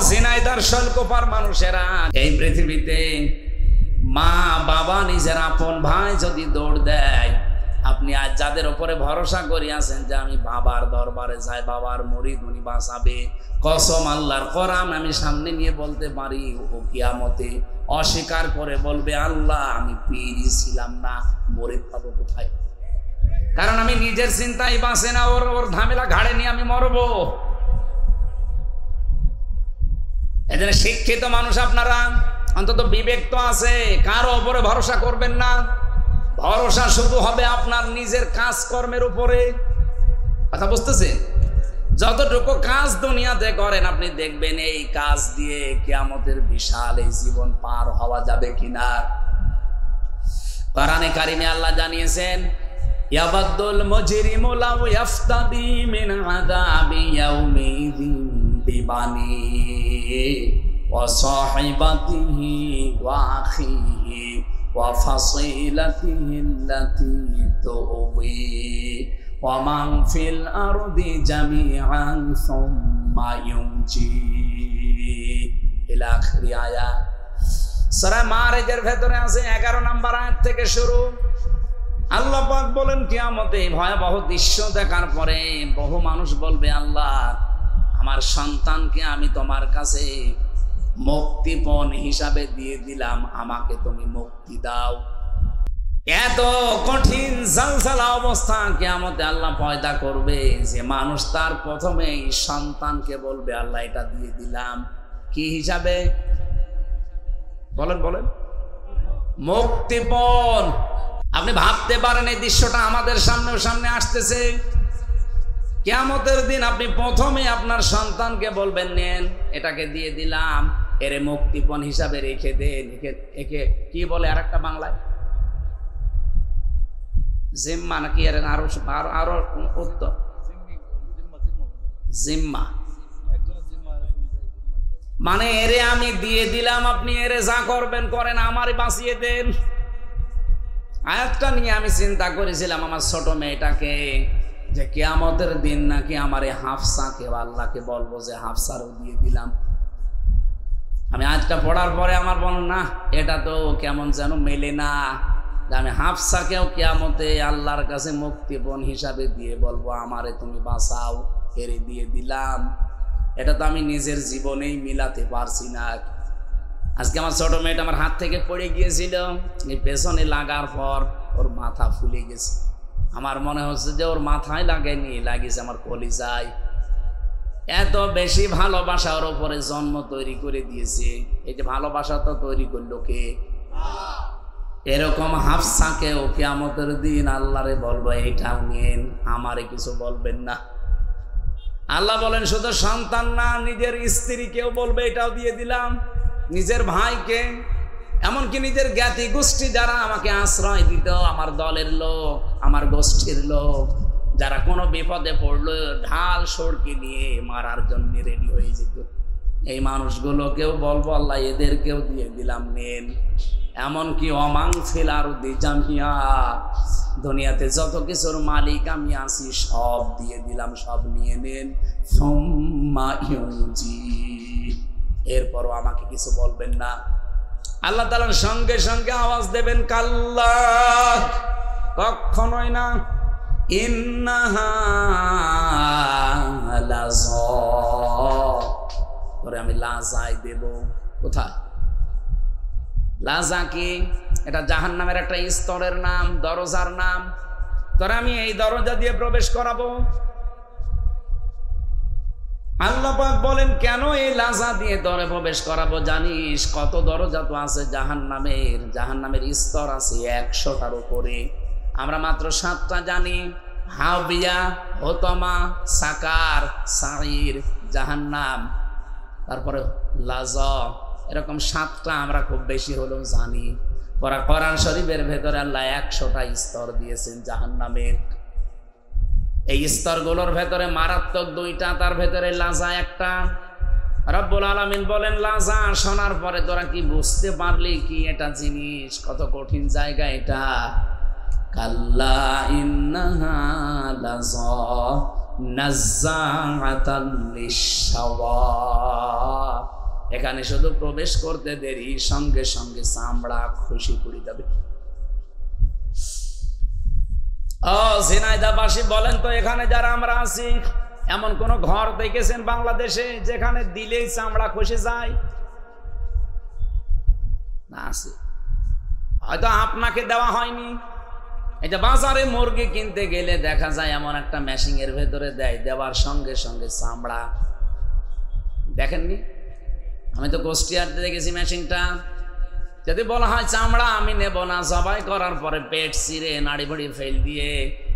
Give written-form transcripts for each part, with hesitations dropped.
ঝিনাইদার শৈলকুপার মানুষেরা এই পৃথিবীতে মা বাবা নিজের আপন ভাই যদি দৌড় দেয়, আপনি আজ যাদের উপরে ভরসা করিয়াছেন যে আমি বাবার দরবারে যাই, বাবার মুরিদ উনি বাঁচাবে, কসম আল্লাহর কোরআন আমি সামনে নিয়ে বলতে পারি, ও কিয়ামতে অস্বীকার করে বলবে আল্লাহ আমি পীরই ছিলাম না, মুরিদ পাবো কোথায়? কারণ আমি নিজের চিন্তাই বাঁচে না, ওর ঝামেলা ঘাড়ে নিয়ে আমি মরবো। এজন্য শিক্ষিত মানুষ আপনারা, অন্তত বিবেক তো আছে, কারো উপরে ভরসা করবেন না। ভরসা শুধু হবে আপনার নিজের কাজকর্মের উপরে। কথা বুঝতেছে? যতটুকু কাজ দুনিয়াতে করেন আপনি দেখবেন এই কাজ দিয়ে কিয়ামতের বিশাল এই জীবন পার হওয়া যাবে কিনা। কোরআনে কারিমে আল্লাহ জানিয়েছেন, ইয়াবাদুল মুজরিমু লাউ ইফতাদি মিন আযাবি ইয়াউমিযিন বিবানি ওয়া সাহিবাতিহি ওয়া আখিহি ওয়া ফাসিলাতিহি আল্লাতী তুওয়ি ওয়া মান ফিল আরদি জামিআন সুম্মা ইউনজি ইলা আখিরি আয়াত। সূরা মারিজের ভেতরে আছে 11 নম্বর আয়াত থেকে শুরু। আল্লাহ পাক বলেন কিয়ামতে ভয়াবহ দৃশ্য দেখার পরে বহু মানুষ বলবে, আল্লাহ আমার সন্তানকে আমি তোমার কাছে মুক্তিপণ হিসাবে দিয়ে দিলাম, আমাকে তুমি মুক্তি দাও। এত কঠিন জালজালা অবস্থা কিয়ামতে আল্লাহ পয়দা করবে যে মানুষ তার প্রথমেই সন্তানকে বলবে আল্লাহ এটা দিয়ে দিলাম। কি হিসাবে? বলেন বলেন। মুক্তিপণ। আপনি ভাবতে পারেন এই দৃশ্যটা আমাদের সামনে আসতেছে। কিয়ামতের দিন আপনি প্রথমে আপনার সন্তানকে বলবেন নেন এটাকে দিয়ে দিলাম, এর মুক্তিপণ হিসাবে রেখে দেন। একে কি বলে আরেকটা বাংলায়? জিম্মা নাকি আরো উত্তর? জিম্মা। মানে এরে আমি দিয়ে দিলাম, আপনি এরে যা করবেন করেন, আমারে বাঁচিয়ে দেন। আয়াতটা নিয়ে আমি চিন্তা করেছিলাম আমার ছোট মেয়েটাকে, যে কিয়ামতের দিন নাকি আমার এই হাফসাকে আল্লাহকে বলবো যে হাফসারও দিয়ে দিলাম। আমি আজটা পড়ার পরে আমার বল না, এটা তো কেমন যেন মেলে না, যে আমি হাফসাকেও কিয়ামতে আল্লাহর কাছে মুক্তিপণ হিসাবে দিয়ে বলবো আমারে তুমি বাঁচাও, এরে দিয়ে দিলাম। এটা তো আমি নিজের জীবনেই মিলাতে পারছি না। আজকে আমার ছোট মেয়েটা আমার হাত থেকে পড়ে গিয়েছিল, এই পেছনে লাগার পর ওর মাথা ফুলে গেছে। আমার মনে হচ্ছে যে ওর মাথায় লাগেনি, লাগিয়েছে আমার কলিজায়। এত বেশি ভালোবাসা ওর উপরে জন্ম তৈরি করে দিয়েছে। এই যে ভালোবাসা তো তৈরি করলো কে? এরকম হাফসাকেও কিয়ামতের দিন আল্লাহরে বলবো এইটাও নিয়েন, আমারে কিছু বলবেন না। আল্লাহ বলেন শুধু সন্তান না, নিজের স্ত্রীকেও বলবে এটাও দিয়ে দিলাম, নিজের ভাইকে, এমনকি নিজের জ্ঞাতি গোষ্ঠী যারা আমাকে আশ্রয় দিত, আমার দলের লোক, আমার গোষ্ঠীর লোক, যারা কোনো বিপদে পড়লো ঢাল সড়কি নিয়ে মারার জন্য রেডি হয়ে যেত, এই মানুষগুলোকেও বলবো আল্লাহ এদেরকেও দিয়ে দিলাম নেন। এমনকি অমাং ফিল আরদি জামিয়া, দুনিয়াতে যত কিছুর মালিক আমি আছি সব দিয়ে দিলাম, সব নিয়ে নেন। সুম্মা ইউনজি, এরপরও আমাকে কিছু বলবেন না। আল্লাহ তাআলার সঙ্গে সঙ্গে আওয়াজ দেবেন কাল্লা, কখনোই না। ইন্নাহা লাযা, পরে আমি লাজাই দেব। কোথায়? লাজা কি? এটা জাহান্নামের একটা স্তরের নাম, দরজার নাম। তোরা আমি এই দরজা দিয়ে প্রবেশ করাবো। আল্লাহ পাক বলেন কেন এই লাজা দিয়ে দরে প্রবেশ করাবো? জানিস কত দরজা তো আছে জাহান্নামের? জাহান্নামের স্তর আছে 100টার উপরে। আমরা মাত্র 7টা জানি, হাবিয়া, হোতমা, সাকার, সাইর, জাহান্নাম, তারপরে লাজা, এরকম 7টা আমরা খুব বেশি হলেও জানি। কোরআন শরীফের ভেতরে আল্লাহ 100টা স্তর দিয়েছেন জাহান্নামের। এই স্তরগুলোর ভেতরে মারাত্মক 2টা, তার ভেতরে লাজা একটা। রব্বুল আলামিন বলেন লাজা শোনার পরে তোরা কি বুঝতে পারলি কি এটা জিনিস? কত কঠিন জায়গা এটা। কাল্লা ইন্নাহা লাযা নাযাআতাল লিশ-শাওয়া, এখানে শুধু প্রবেশ করতে দেরি, সঙ্গে সঙ্গে চামড়া খুশি করে যাবে। ও ঝিনাইদহবাসী বলেন তো, এখানে যারা আমরা আছি, এমন কোন ঘর দেখেছেন বাংলাদেশে যেখানে দিলেই চামড়া খসে যায়? না, আছে। হয়তো আপনাকে দেওয়া হয়নি। এটা বাজারে মুরগি কিনতে গেলে দেখা যায় এমন একটা মেশিং এর ভেতরে দেয়, দেওয়ার সঙ্গে সঙ্গে চামড়া। দেখেননি? আমি তো কুষ্টিয়াতে দেখেছি মেশিনটা। যদি বলা হয় চামড়া আমি নেব না, জবাই করার পরে পেট চিরে নাড়ি ভুড়ি ফেল দিয়ে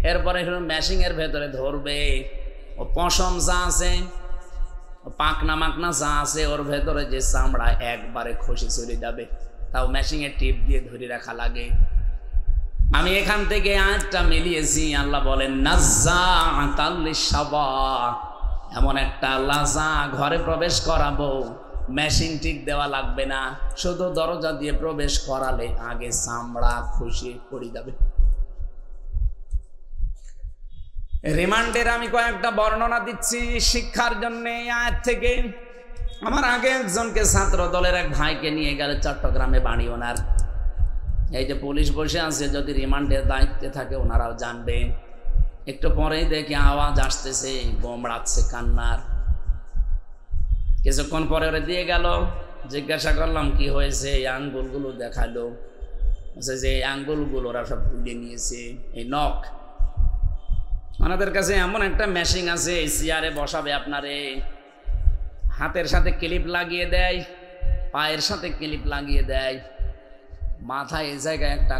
এরপরে মেশিং এর ভেতরে ধরবে। ও পশম যা আছে, ও পাকনা মাকনা যা আছে, ওর ভেতরে যে চামড়া একবারে খসে চলে যাবে, তাও মেশিং এর টিপ দিয়ে ধরে রাখা লাগে। আমি এখান থেকে আয়াতটা মিলিয়েছি। আল্লাহ বলেন নাজ্জাআতাল লিশাওয়া, এমন একটা আল্লাহ যা ঘরে প্রবেশ করাবো, মেশিন টিক দেওয়া লাগবে না, শুধু দরজা দিয়ে প্রবেশ করালে আগে চামড়া খুশি পড়ে যাবে। রিমান্ডের আমি কয়েকটা বর্ণনা দিচ্ছি শিক্ষার জন্য আয়াত থেকে। আমার আগে একজনকে ছাত্র দলের এক ভাইকে নিয়ে গেল চট্টগ্রামে বাড়ি ওনার। এই যে পুলিশ বসে আছে, যদি রিমান্ডের দায়িত্বে থাকে ওনারাও জানবে। একটু পরেই দেখি আওয়াজ আসতেছে, গোমড়াচ্ছে কান্নার। কিছুক্ষণ পরে ওরে দিয়ে গেল, জিজ্ঞাসা করলাম কি হয়েছে, এই আঙ্গুলগুলো দেখালো। যে এই আঙ্গুলগুলো ওরা সব তুলে নিয়েছে, এই নখ। ওনাদের কাছে এমন একটা মেশিন আছে, এই চেয়ারে বসাবে আপনারে, হাতের সাথে ক্লিপ লাগিয়ে দেয়, পায়ের সাথে ক্লিপ লাগিয়ে দেয়, মাথায় এই জায়গায় একটা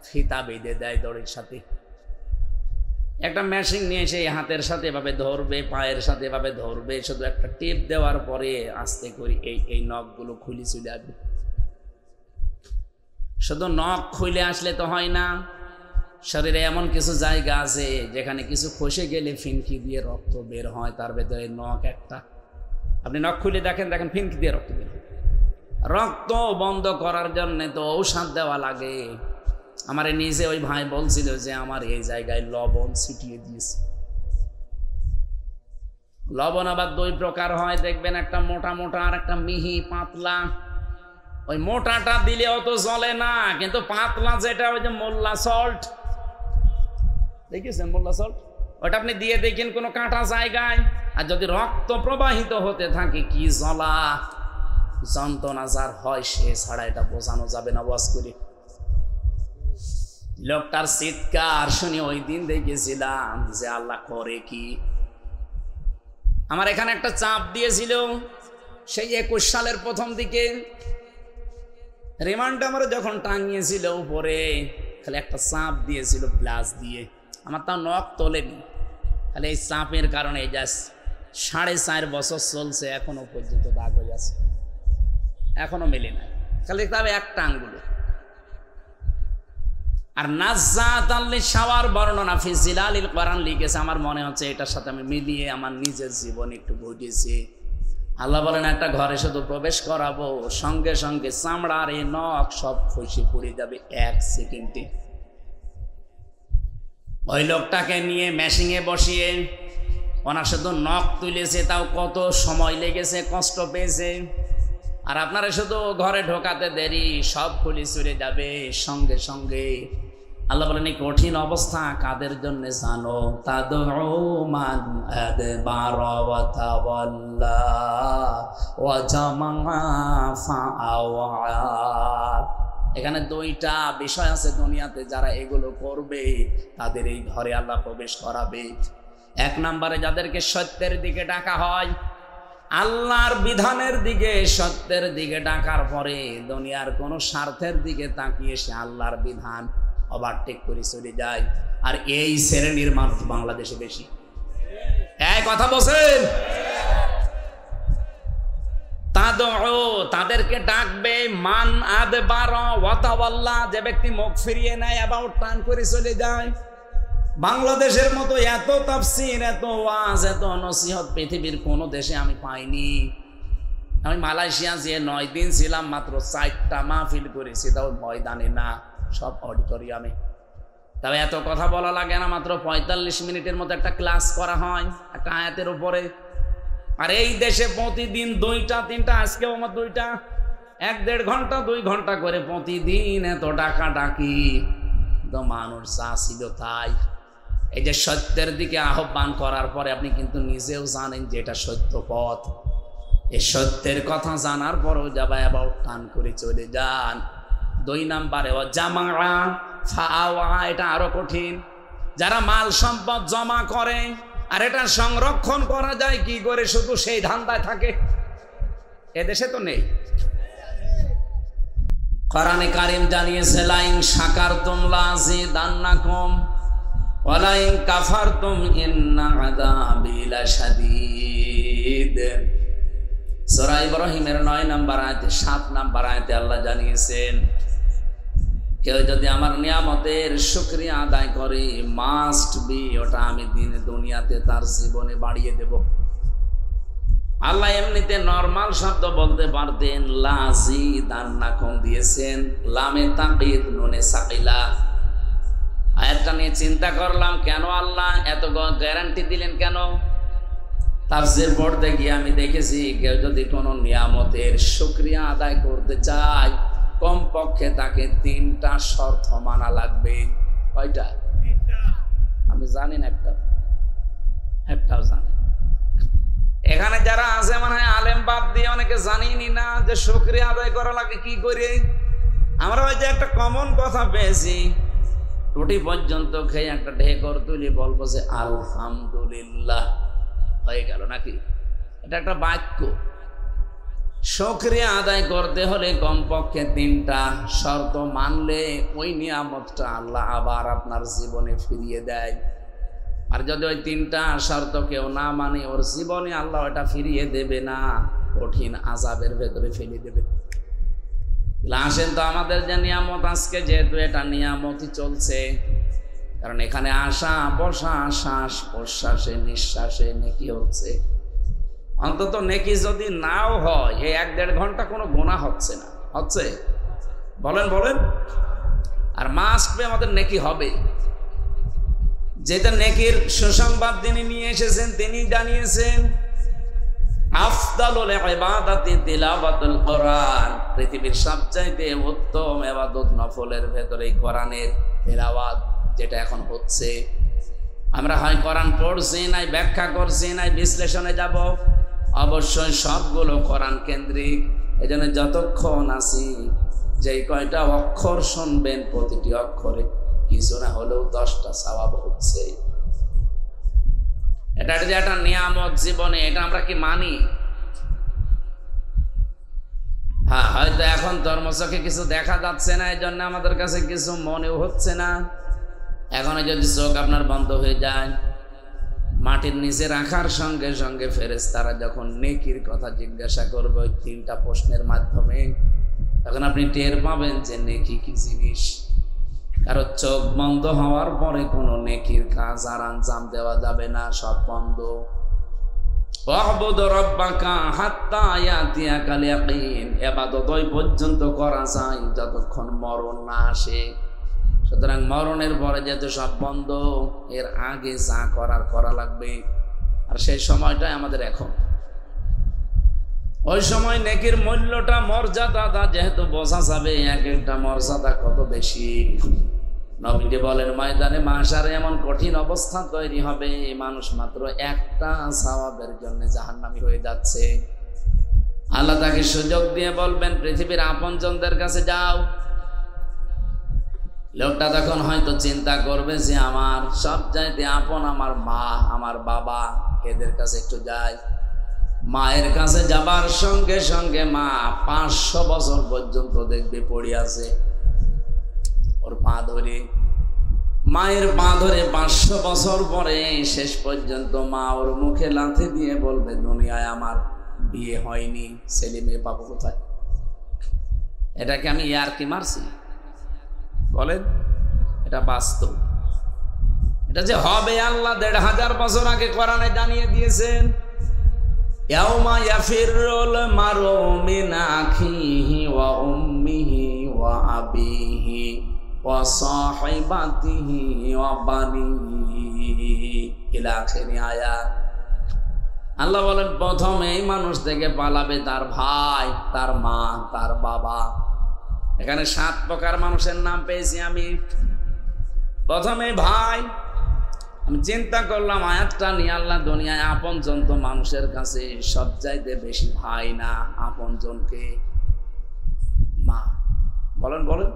ফিতা বেঁধে দেয় দড়ির সাথে। একটা মেশিন নিয়ে এসে হাতের সাথে এভাবে ধরবে, পায়ের সাথে এভাবে ধরবে, শুধু একটা টিপ দেওয়ার পরে আস্তে করে এই নখগুলো খুলে চলে আসবে। শুধু নখ খুলে আসলে তো হয় না, শরীরে এমন কিছু জায়গা আছে যেখানে কিছু খসে গেলে ফিনকি দিয়ে রক্ত বের হয়, তার ভেতরে নখ একটা। আপনি নখ খুলে দেখেন, দেখেন ফিনকি দিয়ে রক্ত বের হয়। রক্ত বন্ধ করার জন্য তো ঔষধ দেওয়া লাগে। আমার নিজে ওই ভাই বলছিল যে আমার এই জায়গায় লবণ ছিটিয়ে দিয়েছে। লবণ আবার দুই প্রকার হয়, দেখবেন একটা মোটা মোটা আর একটা মিহি পাতলা। ওই মোটাটা দিলে অত জ্বলে না, কিন্তু পাতলা যেটা ওই যে মোল্লা সল্ট, দেখেছেন মোল্লা সল্ট, ওটা আপনি দিয়ে দেখেন কোনো কাঁটা জায়গায়, আর যদি রক্ত প্রবাহিত হতে থাকে কি জ্বলা যন্ত্রণা যার হয়, সে ছাড়া এটা বোঝানো যাবে না। ওয়াজ করি লোকটার চিৎকার শুনে ওই দিন দেখেছিলাম যে আল্লাহ করে কি। আমার এখানে একটা চাপ দিয়েছিল সেই 21 সালের প্রথম দিকে। রিমান্ড আমার যখন টাঙিয়েছিল উপরে, খালি একটা চাপ দিয়েছিল প্লাস দিয়ে, আমার তাও নখ তোলেনি, খালি এই চাপের কারণে এই যা 4.5 বছর চলছে, এখনো পর্যন্ত দাগ হয়ে আছে, এখনো মেলে না, খালি তবে একটা আঙ্গুলে। আর নাজ্জাআতাল লিশাওয়ার বর্ণনা ফি জিলালিল কোরআন লিখেছে, আমার মনে হচ্ছে এটার সাথে আমি মিলিয়ে আমার নিজের জীবন একটু ঘটেছে। আল্লাহ বলেন একটা ঘরে শুধু প্রবেশ করাবো, সঙ্গে সঙ্গে চামড়ার এই নখ সব খসে পড়ে যাবে 1 সেকেন্ডে। ওই লোকটাকে নিয়ে মেশিনে বসিয়ে ওনার শুধু নখ তুলেছে, তাও কত সময় লেগেছে, কষ্ট পেয়েছে। আর আপনারা শুধু ঘরে ঢোকাতে দেরি, সব খুলে চলে যাবে সঙ্গে সঙ্গে। আল্লাহ বলেন এই কঠিন অবস্থা কাদের জন্য জানো? তাদউ মান আদবারা ওয়া তাওয়াল্লা ওয়া জামা ফাআওয়া। এখানে 2টা বিষয় আছে দুনিয়াতে, যারা এগুলো করবে তাদের এই ঘরে আল্লাহ প্রবেশ করাবে। 1 নম্বরে যাদেরকে সত্যের দিকে ডাকা হয়, আল্লাহর বিধানের দিকে, সত্যের দিকে ডাকার পরে দুনিয়ার কোনো স্বার্থের দিকে তাকিয়ে সে আল্লাহর বিধান ওভারটেক করে চলে যায়। আর এই শ্রেণীর মানুষ বাংলাদেশে বেশি। এই কথা বলছেন, তাদেরকে ডাকবে মান আদবারা ওয়া তাওয়াল্লা, যে ব্যক্তি মুখ ফিরিয়ে নেয়, অ্যাবাউট টার্ন করে চলে যায়। বাংলাদেশের মতো এত তাফসীর, এত ওয়াজ, এত নসিহত পৃথিবীর কোন দেশে আমি পাইনি। আমি মালয়েশিয়া যে 9 দিন ছিলাম, মাত্র 4টা মাহফিল করেছি, তাও ময়দানে না, সব অডিটোরিয়ামে। তবে এত কথা বলা লাগে না, মাত্র 45 মিনিটের মতো একটা ক্লাস করা হয় একটা আয়াতের উপরে। আর এই দেশে প্রতিদিন 2টা 3টা, আজকেও আমার 2টা, 1-1.5 ঘন্টা 2 ঘন্টা করে প্রতিদিন এত ডাকাডাকি। তো মানুষ যা ছিল তাই। এই যে সত্যের দিকে আহ্বান করার পরে আপনি কিন্তু নিজেও জানেন যে এটা সত্য পথ। এই সত্যের কথা জানার পরও যাবা এবার টান করে চলে যান। 2 নাম্বারে জামা ফাওয়া, এটা আরো কঠিন। যারা মাল সম্পদ জমা করে আর এটা সংরক্ষণ করা যায় কি করে, শুধু সেই ধান্দায় থাকে। এদেশে তো নেই। কোরআনে কারীম জানিয়েছে লাইন শাকারতুম লাযিদান্নাকুম ওয়া লাইন কাফারতুম ইন্না আযাবি লাশাদীদ। সূরা ইব্রাহিমের 9 নম্বর আয়াতে 7 নম্বর আয়াতে আল্লাহ জানিয়েছেন কেউ যদি আমার নিয়ামতের শুকরিয়া আদায় করে, মাস্ট বি, ওটা আমি দুনিয়াতে তার জীবনে বাড়িয়ে দেব। আল্লাহ এমনিতে নরমাল শব্দ বলতে পারতেন, লাযিদান্নাকুম দিয়েছেন লামে তাকিদ নুনে সাকিলা। আয়াতটা নিয়ে চিন্তা করলাম, কেন আল্লাহ এত গ্যারান্টি দিলেন কেন? তাফসীর পড়তে গিয়ে আমি দেখেছি কেউ যদি কোনো নিয়ামতের শুকরিয়া আদায় করতে চায়, কমপক্ষে তাকে 3টা শর্ত মানা লাগবে। কয়টা? আমি জানি না, একটাও জানি। এখানে যারা আছে মনে হয় আলেম বাদ দিয়ে অনেকে জানিনি না যে শুকরিয়া আদায় করা লাগে কি করে। আমরা ওই যে একটা কমন কথা পেয়েছি, রুটি পর্যন্ত খেয়ে একটা ঢেকর তুলি বলবো যে আলহামদুলিল্লাহ, হয়ে গেল নাকি? এটা একটা বাক্য। শুকরিয়া আদায় করতে হলে কমপক্ষে 3টা শর্ত মানলে ওই নিয়ামতটা আল্লাহ আবার আপনার জীবনে ফিরিয়ে দেয়। আর যদি ওই 3টা শর্ত কেউ না মানে, ওর জীবনে আল্লাহ ওটা ফিরিয়ে দেবে না, কঠিন আযাবের ভেতরে ফেলে দেবে। আসেন তো আমাদের যে নিয়ামত আজকে, যেহেতু এটা নিয়ামতই চলছে, কারণ এখানে আসা বসা, শ্বাস প্রশ্বাসে নিঃশ্বাসে নেকি হচ্ছে। অন্তত নেকি যদি নাও হয়, এই 1-1.5 ঘন্টা কোনো গুনাহ হচ্ছে না, হচ্ছে? বলেন বলেন। আর মাস্ট বি আমাদের নেকি হবে। যেটা নেকির সুসংবাদ তিনি নিয়ে এসেছেন, তিনি জানিয়েছেন আফদালুল ইবাদাতি তিলাওয়াতুল কোরআন। পৃথিবীর সবচাইতে উত্তম ইবাদত নফলের ভেতরে কোরআনের তিলাওয়াত, যেটা এখন হচ্ছে। আমরা হয় কোরআন পড়ছি, নাই ব্যাখ্যা করছি, নাই বিশ্লেষণে যাব, অবশ্যই সবগুলো কোরআন কেন্দ্রিক। এজন্য যতক্ষণ আছি, যেই কয়টা অক্ষর শুনবেন, প্রতিটি অক্ষরে কিছু না হলেও 10টা সওয়াব হচ্ছে। এটা যে একটা নিয়ামত জীবনে, এটা আমরা কি মানি? হ্যাঁ, হয়তো এখন ধর্মচোখে কিছু দেখা যাচ্ছে না, এই জন্য আমাদের কাছে কিছু মনেও হচ্ছে না। এখন যদি চোখ আপনার বন্ধ হয়ে যায়, মাটির নিচে রাখার সঙ্গে সঙ্গে ফেরেশতারা যখন নেকির কথা জিজ্ঞাসা করবে ওই 3টা প্রশ্নের মাধ্যমে, তখন আপনি টের পাবেন যে নেকি কি জিনিস। কারো চোখ বন্ধ হওয়ার পরে কোনো নেকির কাজ আর আঞ্জাম দেওয়া যাবে না, সব বন্ধ। ওয়াবুদ রাব্বাকা হাত্তা ইয়াতিয়াকাল ইয়াকিন, ইবাদত ওই পর্যন্ত করা যায় যতক্ষণ মরণ না আসে। সুতরাং মরণের পরে যেহেতু সব বন্ধ, এর আগে যা করার করা লাগবে। আর সেই সময়টাই আমাদের এখন। ওই সময় নেকির মূল্যটা, মর্যাদাটা যেহেতু বোঝা যাবে, এক একটা মর্যাদা কত বেশি। নবীজি বলেন ময়দানে মাশারে এমন কঠিন অবস্থা তৈরি হবে, মানুষ মাত্র একটা সওয়াবের জন্য জাহান্নামী হয়ে যাচ্ছে। আল্লাহ তাকে সুযোগ দিয়ে বলবেন পৃথিবীর আপনজনদের কাছে যাও। লোকটা তখন হয়তো চিন্তা করবে যে আমার সবচাইতে আপন আমার মা, আমার বাবা, এদের কাছে একটু যাই। মায়ের কাছে যাবার সঙ্গে সঙ্গে মা 500 বছর পর্যন্ত দেখবে পড়ে আছে, ওর পা ধরে, মায়ের পা ধরে 500 বছর পরে শেষ পর্যন্ত মা ওর মুখে লাথি দিয়ে বলবে দুনিয়ায় আমার বিয়ে হয়নি, ছেলে মেয়ে পাবো কোথায়? এটাকে আমি ইয়ার্কি মারছি? বলেন, এটা বাস্তব। এটা যে হবে আল্লাহ 1500 বছর আগে কোরআনে জানিয়ে দিয়েছেন। ইয়াউমা ইয়াফিরুল মারউ মিন আখিহি ওয়া উম্মিহি ওয়া আবিহি ওয়া সাহিবাতিহি ওয়া বানিহি ইলা আখিরি আয়াত। আল্লাহ বলেন প্রথমেই মানুষ থেকে পালাবে তার ভাই, তার মা, তার বাবা। এখানে 7 প্রকার মানুষের নাম পেয়েছি আমি। প্রথমে ভাই। আমি চিন্তা করলাম আয়াতটা নিয়ে, আল্লাহ দুনিয়ায় আপনজন তো মানুষের কাছে সবচাইতে বেশি ভাই না, আপনজনকে মা। বলেন বলেন।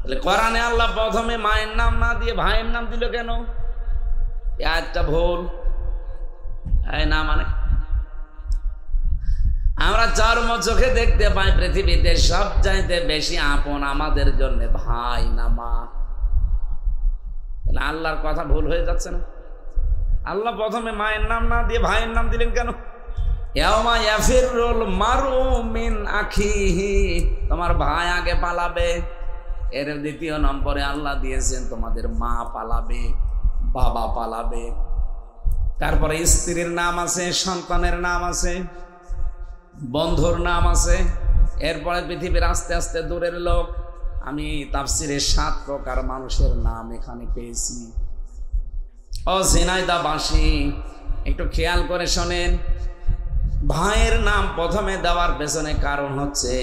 তাহলে কোরআনে আল্লাহ প্রথমে মায়ের নাম না দিয়ে ভাইয়ের নাম দিল কেন? এই আয়াতটা ভুল। না মানে আমরা চর্ম চোখে দেখতে পাই পৃথিবীতে সবচাইতে বেশি আপন আমাদের জন্য ভাই না মা। তাহলে আল্লাহর কথা ভুল হয়ে যাচ্ছে না? আল্লাহ প্রথমে মায়ের নাম না দিয়ে ভাইয়ের নাম দিলেন কেন? ইয়াউমা ইয়াফিরুল মারউ মিন আখিহি, তোমার ভাই আগে পালাবে। এর দ্বিতীয় নম্বরে আল্লাহ দিয়েছেন তোমাদের মা পালাবে, বাবা পালাবে। তারপরে স্ত্রীর নাম আছে, সন্তানের নাম আছে, বন্ধুর নাম আছে। এরপরে পৃথিবীর আস্তে আস্তে দূরের লোক। আমি তাফসিরে 7 প্রকার মানুষের নাম এখানে পেয়েছি। ও ঝিনাইদহবাসী, একটু খেয়াল করে শোনেন। ভাইয়ের নাম প্রথমে দেওয়ার পেছনে কারণ হচ্ছে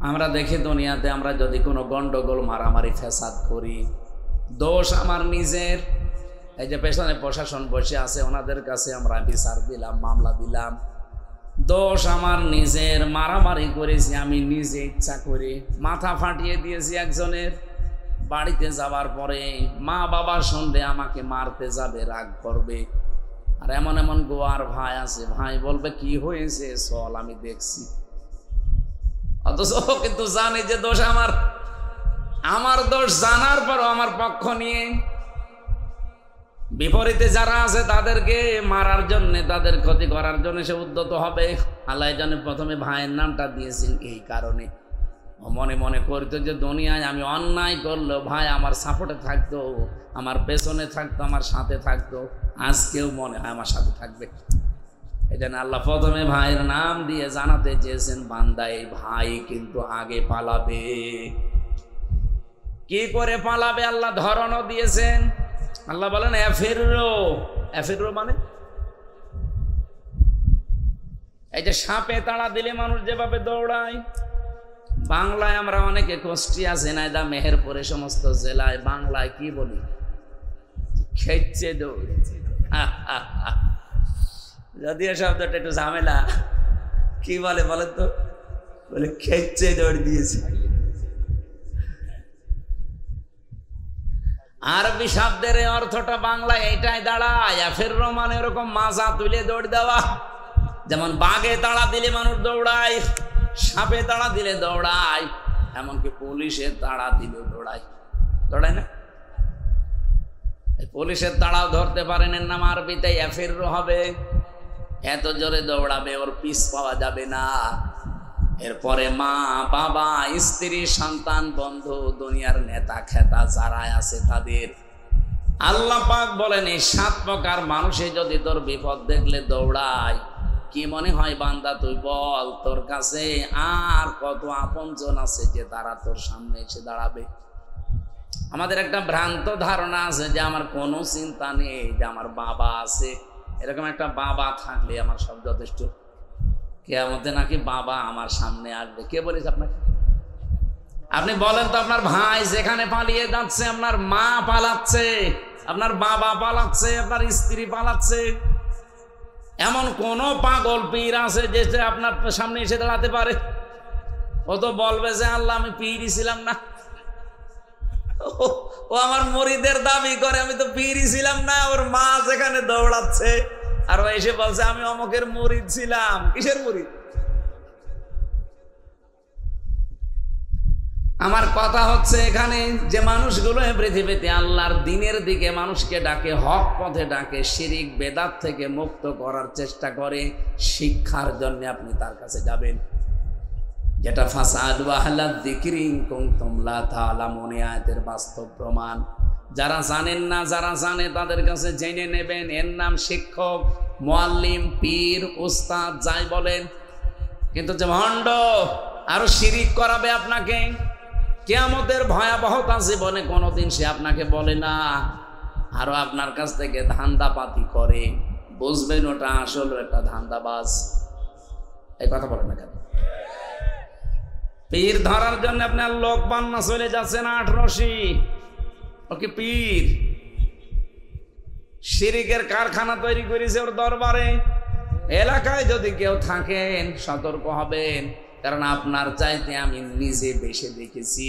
আমরা দেখি দুনিয়াতে আমরা যদি কোনো গন্ডগোল মারামারি ফ্যাসাদ করি, দোষ আমার নিজের। এই যে পেছনে প্রশাসন বসে আছে, ওনাদের কাছে আমরা বিচার দিলাম, মামলা দিলাম, দোষ আমার নিজের। মারামারি করেছি আমি নিজে ইচ্ছা করে, মাথা ফাটিয়ে দিয়েছি একজনের। বাড়িতে যাবার পরে মা বাবা শুনলে আমাকে মারতে যাবে, রাগ করবে। আর এমন এমন গোয়ার ভাই আছে, ভাই বলবে কি হয়েছে চল আমি দেখছি, অথচ কিন্তু জানে যে দোষ আমার। আমার দোষ জানার পরও আমার পক্ষ নিয়ে বিপরীতে যারা আছে তাদেরকে মারার জন্য, তাদের ক্ষতি করার জন্য সে উদ্যত হবে। আল্লাহ জানে প্রথমে ভাইয়ের নামটা দিয়েছেন এই কারণে। মনে মনে করতো যে দুনিয়ায় আমি অন্যায় করলো ভাই আমার সাপোর্টে থাকতো, আমার পেছনে থাকতো, আমার সাথে থাকতো, আজকেও মনে হয় আমার সাথে থাকবে। এই জন্য আল্লাহ প্রথমে ভাইয়ের নাম দিয়ে জানাতে চেয়েছেন বান্দা এই ভাই কিন্তু আগে পালাবে। কি করে পালাবে আল্লাহ ধরনও দিয়েছেন। আল্লাহ বলেন এফিররো। এফিররো মানে এই যে সাপে তাড়া দিলে মানুষ যেভাবে দৌড়ায়। বাংলায় আমরা অনেকে কুষ্টিয়া, ঝিনাইদহ, মেহেরপুরে সমস্ত জেলায় বাংলায় কি বলি? খেচ্ছে দৌড়। যদিও শব্দটা একটু ঝামেলা। কি বলে বলেন তো? বলে খেচ্ছে দৌড় দিয়েছে। আরবি শব্দের অর্থটা বাংলায় এটাই দাঁড়ায়। এফিররো মানে এরকম মাজা তুলে দৌড় দেওয়া। যেমন বাঘে তাড়া দিলে মানুষ দৌড়ায়, সাপে তাড়া দিলে দৌড়ায়, এমনকি পুলিশের তাড়া দিলেও দৌড়ায়। দৌড়ায় না? পুলিশের তাড়াও ধরতে পারেন, এর নাম আরবিতে এফিররো হবে। এত জোরে দৌড়াবে ওর পিছ পাওয়া যাবে না। এরপরে মা বাবা, স্ত্রী, সন্তান, বন্ধু, দুনিয়ার নেতা খেতা যারা আছে তাদের। আল্লাহ পাক বলেন এই 7 প্রকার মানুষে যদি তোর বিপদ দেখলে দৌড়ায়, কি মনে হয় বান্দা তুই বল তোর কাছে আর কত আপনজন আছে যে তারা তোর সামনে এসে দাঁড়াবে। আমাদের একটা ভ্রান্ত ধারণা আছে যে আমার কোনো চিন্তা নেই, যে আমার বাবা আছে। এরকম একটা বাবা থাকলে আমার সব যথেষ্ট। কিয়ামতে নাকি বাবা আমার সামনে আসবে। কে বলেছে আপনাকে? আপনি বলেন তো, আপনার ভাই যেখানে পালিয়ে যাচ্ছে, আপনার মা পালাচ্ছে, আপনার বাবা পালাচ্ছে, আপনার স্ত্রী পালাচ্ছে, এমন কোন পাগল পীর আছে যে আপনার সামনে এসে দাঁড়াতে পারে? ও তো বলবে যে আল্লাহ আমি পীরই ছিলাম না। ও আমার মুরিদের দাবি করে, আমি তো পীরই ছিলাম না। ওর মা যেখানে দৌড়াচ্ছে আর ও এসে বলছে আমি অমুকের মুরিদ ছিলাম। কিসের মুরিদ? আমার কথা হচ্ছে এখানে যে মানুষগুলো পৃথিবীতে আল্লাহর দ্বীনের দিকে মানুষকে ডাকে, হক পথে ডাকে, শিরিক বেদাত থেকে মুক্ত করার চেষ্টা করে, শিক্ষার জন্য আপনি তার কাছে যাবেন। যেটা ফাসাদু আহলা যিকরি ইন কুনতুম লা তা'লামুন, আয়াতের বাস্তব প্রমাণ। যারা জানেন না, যারা জানে তাদের কাছে জেনে নেবেন। এর নাম শিক্ষক, মুআল্লিম, পীর, উস্তাদ, যাই বলেন। কিন্তু যে ভণ্ড আরো শিরিক করাবে আপনাকে, কিয়ামতের ভয়াবহতা জীবনে কোনোদিন সে আপনাকে বলে না আরো আপনার কাছ থেকে ধান্দাপাতি করে, বুঝবেন ওটা আসলে একটা ধান্দাবাজ। এই কথা বলেন না কেন? পীর ধরার জন্য আপনার লোক বান্না চলে যাচ্ছেন 8 ওকে পীর শিরিকের কারখানা তৈরি করেছে ওর দরবারে। এলাকায় যদি কেউ থাকেন সতর্ক হবেন, কারণ আপনার চাইতে আমি নিজে বেশি দেখেছি,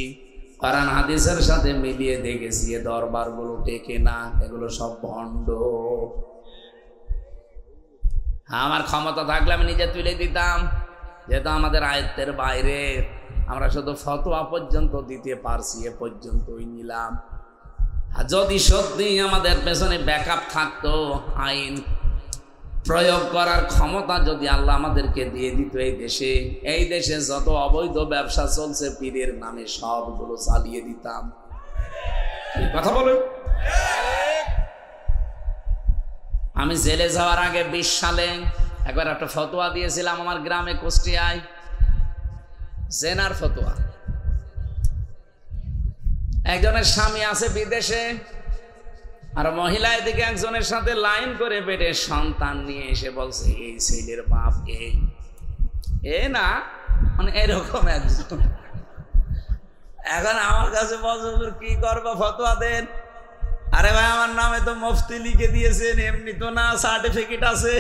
কোরআন হাদিসের সাথে মিলিয়ে দেখেছি। এ দরবারগুলো টেকে না, এগুলো সব ভণ্ড। আমার ক্ষমতা থাকলে আমি নিজে তুলে দিতাম, যেহেতু আমাদের আয়ত্তের বাইরে, আমরা শুধু ফতোয়া পর্যন্ত দিতে পারছি, এ পর্যন্তই নিলাম। আর যদি সত্যি আমাদের পেছনে ব্যাকআপ থাকতো, আইন প্রয়োগ করার ক্ষমতা যদি আল্লাহ আমাদেরকে দিয়ে দিত, এই দেশে যত অবৈধ ব্যবসা চলছে পীরের নামে সবগুলো চালিয়ে দিতাম। কথা বলুন। আমি জেলে যাওয়ার আগে 20 সালে একবার একটা ফতোয়া দিয়েছিলাম আমার গ্রামে কুষ্টিয়ায়, জেনার ফতোয়া। একজনের স্বামী আছে বিদেশে, আর মহিলা এদিকে একজনের সাথে লাইন করে পেটে সন্তান নিয়ে এসে বলছে এই ছেলের বাপ এই না, মানে এরকম একজন। এখন আমার কাছে বলছে কি করবো, ফতোয়া দেন। আরে ভাই আমার নামে তো মুফতি লিখে দিয়েছেন, এমনি তো না, সার্টিফিকেট আছে।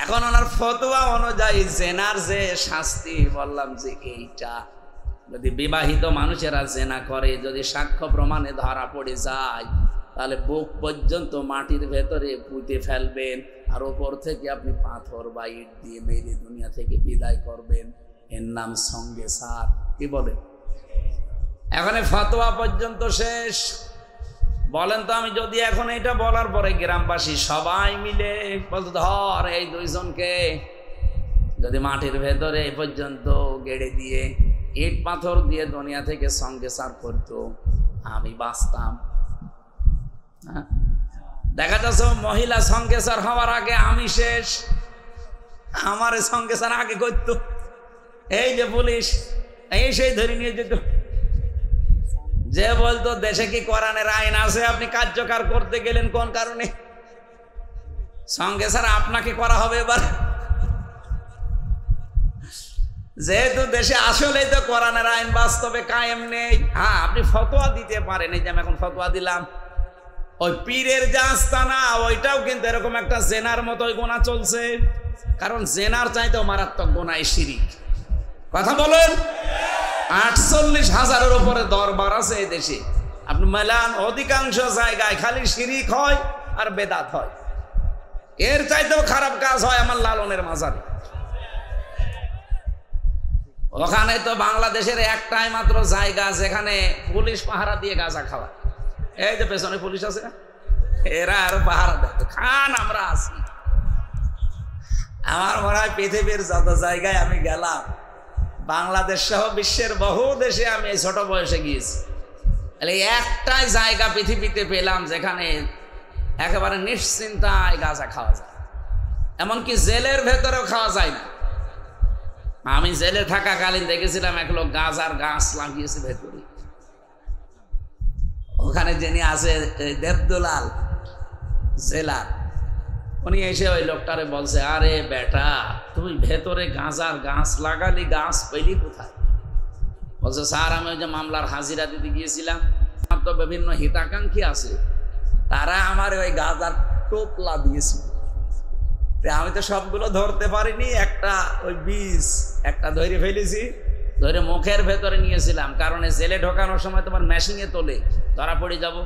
এখন ওনার ফতোয়া অনুযায়ী জেনার যে শাস্তি, বললাম যে এইটা যদি বিবাহিত মানুষেরা জেনা করে, যদি সাক্ষ্য প্রমাণে ধরা পড়ে যায়, তাহলে বুক পর্যন্ত মাটির ভেতরে পুঁতে ফেলবেন, আর ওপর থেকে আপনি পাথর বা ইট দিয়ে মেরে দুনিয়া থেকে বিদায় করবেন। এর নাম সঙ্গে সার। কি বলে? এখন ফতোয়া পর্যন্ত শেষ। বলেন তো, আমি যদি এখন এটা বলার পরে গ্রামবাসী সবাই মিলে বলতো ধর এই 2 জনকে যদি মাটির ভেতরে এই পর্যন্ত গেড়ে দিয়ে ইট পাথর দিয়ে দুনিয়া থেকে সঙ্গে সার করতো, আমি বাঁচতাম। দেখা যাচ্ছে মহিলা সঙ্গে সার হওয়ার আগে আমি শেষ, আমার সঙ্গে সার আগে করতো। এই যে পুলিশ এই সেই ধরে নিয়ে যেত, যে বলতো দেশে কি কোরআনের আইন আছে, আপনি কার্যকর করতে গেলেন কোন কারণে? সঙ্গে স্যার আপনাকে করা হবে এবার, যেহেতু দেশে আসলেই তো কোরআনের আইন বাস্তবে কায়েম নেই। হ্যাঁ, আপনি ফতোয়া দিতে পারেন, এই যে আমি এখন ফতোয়া দিলাম, ওই পীরের যে আস্তানা ওইটাও কিন্তু এরকম একটা জেনার মতোই গোনা চলছে, কারণ জেনার চাইতেও মারাত্মক গোনা এই শিরিক। কথা বলেন। 48,000-এর উপরে দরবার আছে এই দেশে। আপনি মেলান অধিকাংশ জায়গায় খালি শিরিক হয় আর বেদাত হয়, এর চাইতেও খারাপ কাজ হয় আমার লালনের মাজারে। ওখানে তো বাংলাদেশের একটাই মাত্র জায়গা যেখানে পুলিশ পাহারা দিয়ে গাঁজা খাওয়া। এই যে পেছনে পুলিশ আছে না, এরা আরো পাহারা দেয়, খান আমরা আছি। আমার মনে হয় পৃথিবীর যত জায়গায় আমি গেলাম, বাংলাদেশ সহ বিশ্বের বহু দেশে আমি এই ছোট বয়সে গিয়েছি, একটাই জায়গা পৃথিবীতে পেলাম যেখানে একেবারে নিশ্চিন্তায় গাঁজা খাওয়া যায়, এমনকি জেলের ভেতরেও খাওয়া যায় না। আমি জেলে থাকাকালীন দেখেছিলাম এক লোক গাঁজার গাছ লাগিয়েছে ভেতরে। ওখানে যিনি আছে দেবদুলাল জেলার, উনি এসে ওই লোকটারে বলছে, আরে বেটা তুই ভেতরে গাঁজার গাছ লাগালি, গাছ পেলি কোথায়? বলছে, স্যার আমি ওই যে মামলার হাজিরা দিতে গিয়েছিলাম, আমার তো বিভিন্ন হিতাকাঙ্ক্ষী আছে, তারা আমার ওই গাঁজার টোপলা দিয়েছিল, আমি তো সবগুলো ধরতে পারিনি, একটা ওই বীজ একটা ধরে ফেলেছি, ধরে মুখের ভেতরে নিয়েছিলাম, কারণ জেলে ঢোকানোর সময় তোমার মেশিনে তোলে, ধরা পড়ে যাব,